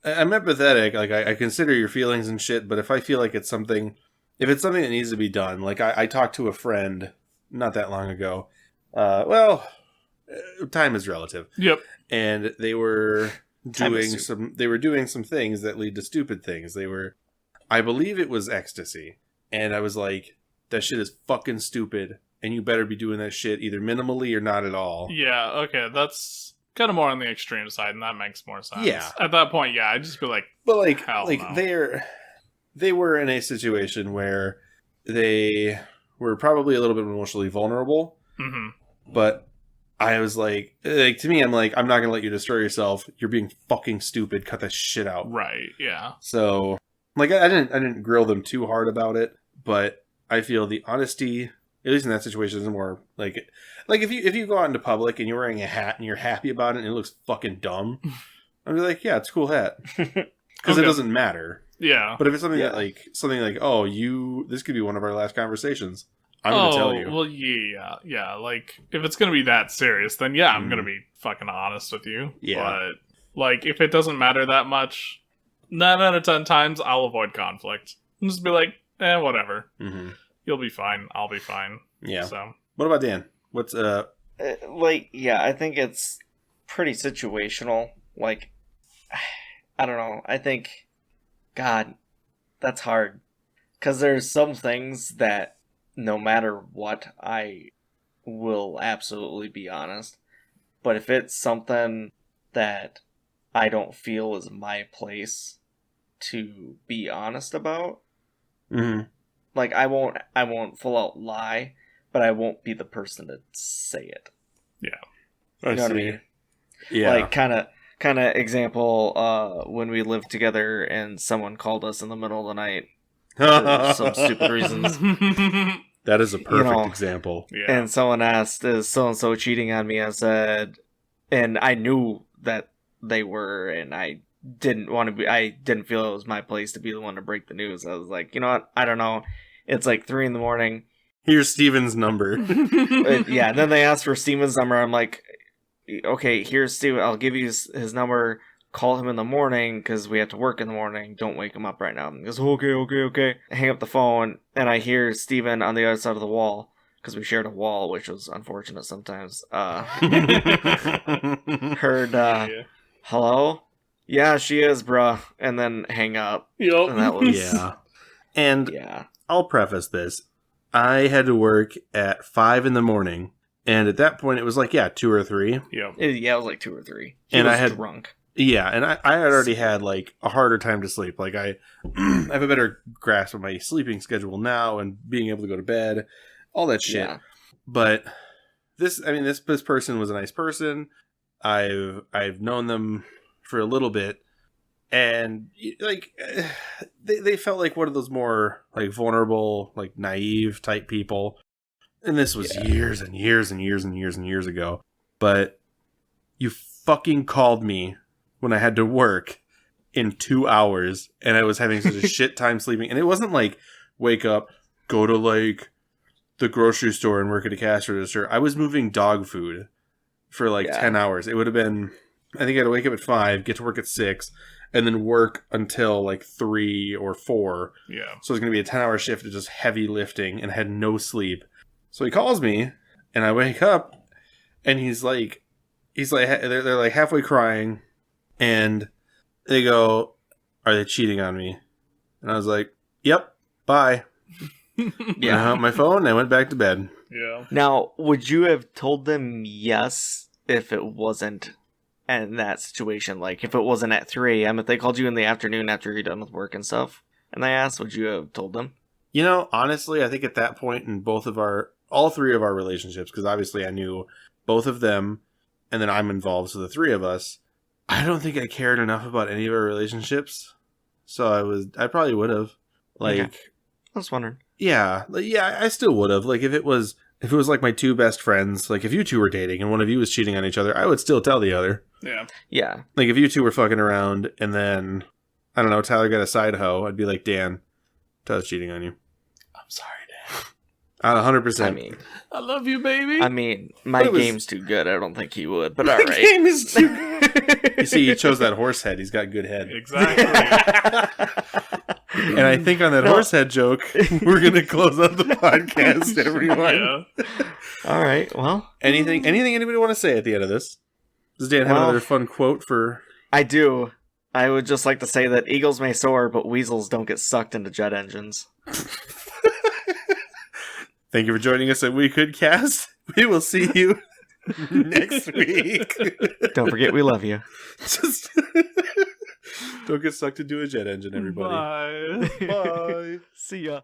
I'm empathetic. Like, I consider your feelings and shit, but if I feel like it's something that needs to be done, like, I talked to a friend not that long ago. Time is relative. Yep. And they were doing some things that lead to stupid things. I believe it was ecstasy. And I was like, that shit is fucking stupid. And you better be doing that shit either minimally or not at all. Yeah, okay, that's kind of more on the extreme side, and that makes more sense. Yeah. At that point, yeah, I'd just be like, But like, hell no. they were in a situation where they were probably a little bit emotionally vulnerable. Mm-hmm. But I was like to me, I'm like, I'm not gonna let you destroy yourself. You're being fucking stupid. Cut that shit out. Right. Yeah. So, like, I didn't grill them too hard about it, but I feel the honesty, at least in that situation, is more like if you go out into public and you're wearing a hat and you're happy about it and it looks fucking dumb, I'd be like, yeah, it's a cool hat, because it doesn't matter. Yeah. But if it's something that oh, this could be one of our last conversations, I'm gonna tell you. Well, yeah. Like, if it's gonna be that serious, then yeah, I'm gonna be fucking honest with you. Yeah. But like, if it doesn't matter that much, 9 out of 10 times I'll avoid conflict. And just be like, whatever. Mm-hmm. You'll be fine. I'll be fine. Yeah. So, what about Dan? What's I think it's pretty situational. Like, I don't know. I think, God, that's hard. Because there's some things that, no matter what, I will absolutely be honest. But if it's something that I don't feel is my place to be honest about, like, I won't full out lie, but I won't be the person to say it. Yeah. You know what I mean? Yeah. Like, kind of example, when we lived together and someone called us in the middle of the night for some stupid reasons. That is a perfect example. Yeah. And someone asked, is so-and-so cheating on me? I said, and I knew that they were, and I didn't feel it was my place to be the one to break the news. I was like, you know what? I don't know. It's like 3 a.m. Here's Steven's number. Yeah, and then they asked for Steven's number. I'm like, okay, here's Steven. I'll give you his number. Call him in the morning because we have to work in the morning. Don't wake him up right now. He goes, okay. I hang up the phone, and I hear Steven on the other side of the wall, because we shared a wall, which was unfortunate sometimes. Heard, hello? Yeah, she is, bruh. And then hang up. Yep. And that was... Yeah. And yeah. I'll preface this. I had to work at 5 a.m, and at that point it was like, 2 or 3. Yep. It was like 2 or 3. And was I had drunk. Yeah, and I had already had, like, a harder time to sleep. Like, I have a better grasp of my sleeping schedule now and being able to go to bed, all that shit. Yeah. But this person was a nice person. I've known them for a little bit, and, like, they felt like one of those more, like, vulnerable, like, naive type people. And this was years and years and years and years and years ago. But you fucking called me when I had to work in 2 hours, and I was having such a shit time sleeping. And it wasn't like, wake up, go to, like, the grocery store and work at a cash register. I was moving dog food for, like, 10 hours. It would have been, I think I had to wake up at 5, get to work at 6, and then work until, like, 3 or 4. Yeah. So it was going to be a 10-hour shift of just heavy lifting, and I had no sleep. So he calls me, and I wake up, and he's like, they're like halfway crying, and they go, are they cheating on me? And I was like, yep, bye. Yeah. I hung up my phone, and I went back to bed. Yeah. Now, would you have told them yes if it wasn't in that situation? Like, if it wasn't at 3 a.m., if they called you in the afternoon after you're done with work and stuff, and they asked, would you have told them? You know, honestly, I think at that point in all 3 of our relationships, because obviously I knew both of them, and then I'm involved, so the 3 of us, I don't think I cared enough about any of our relationships. So I probably would have. Like, Okay. I was wondering. Yeah, I still would have. Like, if it was like my 2 best friends, like if you 2 were dating and one of you was cheating on each other, I would still tell the other. Yeah. Yeah. Like, if you 2 were fucking around and then, I don't know, Tyler got a side hoe, I'd be like, Dan, Tyler's cheating on you. I'm sorry, Dan. 100%. I mean, I love you, baby. my game's too good. I don't think he would, but alright. Game is too good. You see, he chose that horse head. He's got good head. Exactly. And I think on that horse head joke, we're going to close out the podcast, everyone. Yeah. Alright, well. Anything anybody want to say at the end of this? Does Dan have another fun quote for... I do. I would just like to say that eagles may soar, but weasels don't get sucked into jet engines. Thank you for joining us at We Could Cast. We will see you next week. Don't forget we love you. Just don't get sucked into a jet engine, everybody. Bye. Bye. See ya.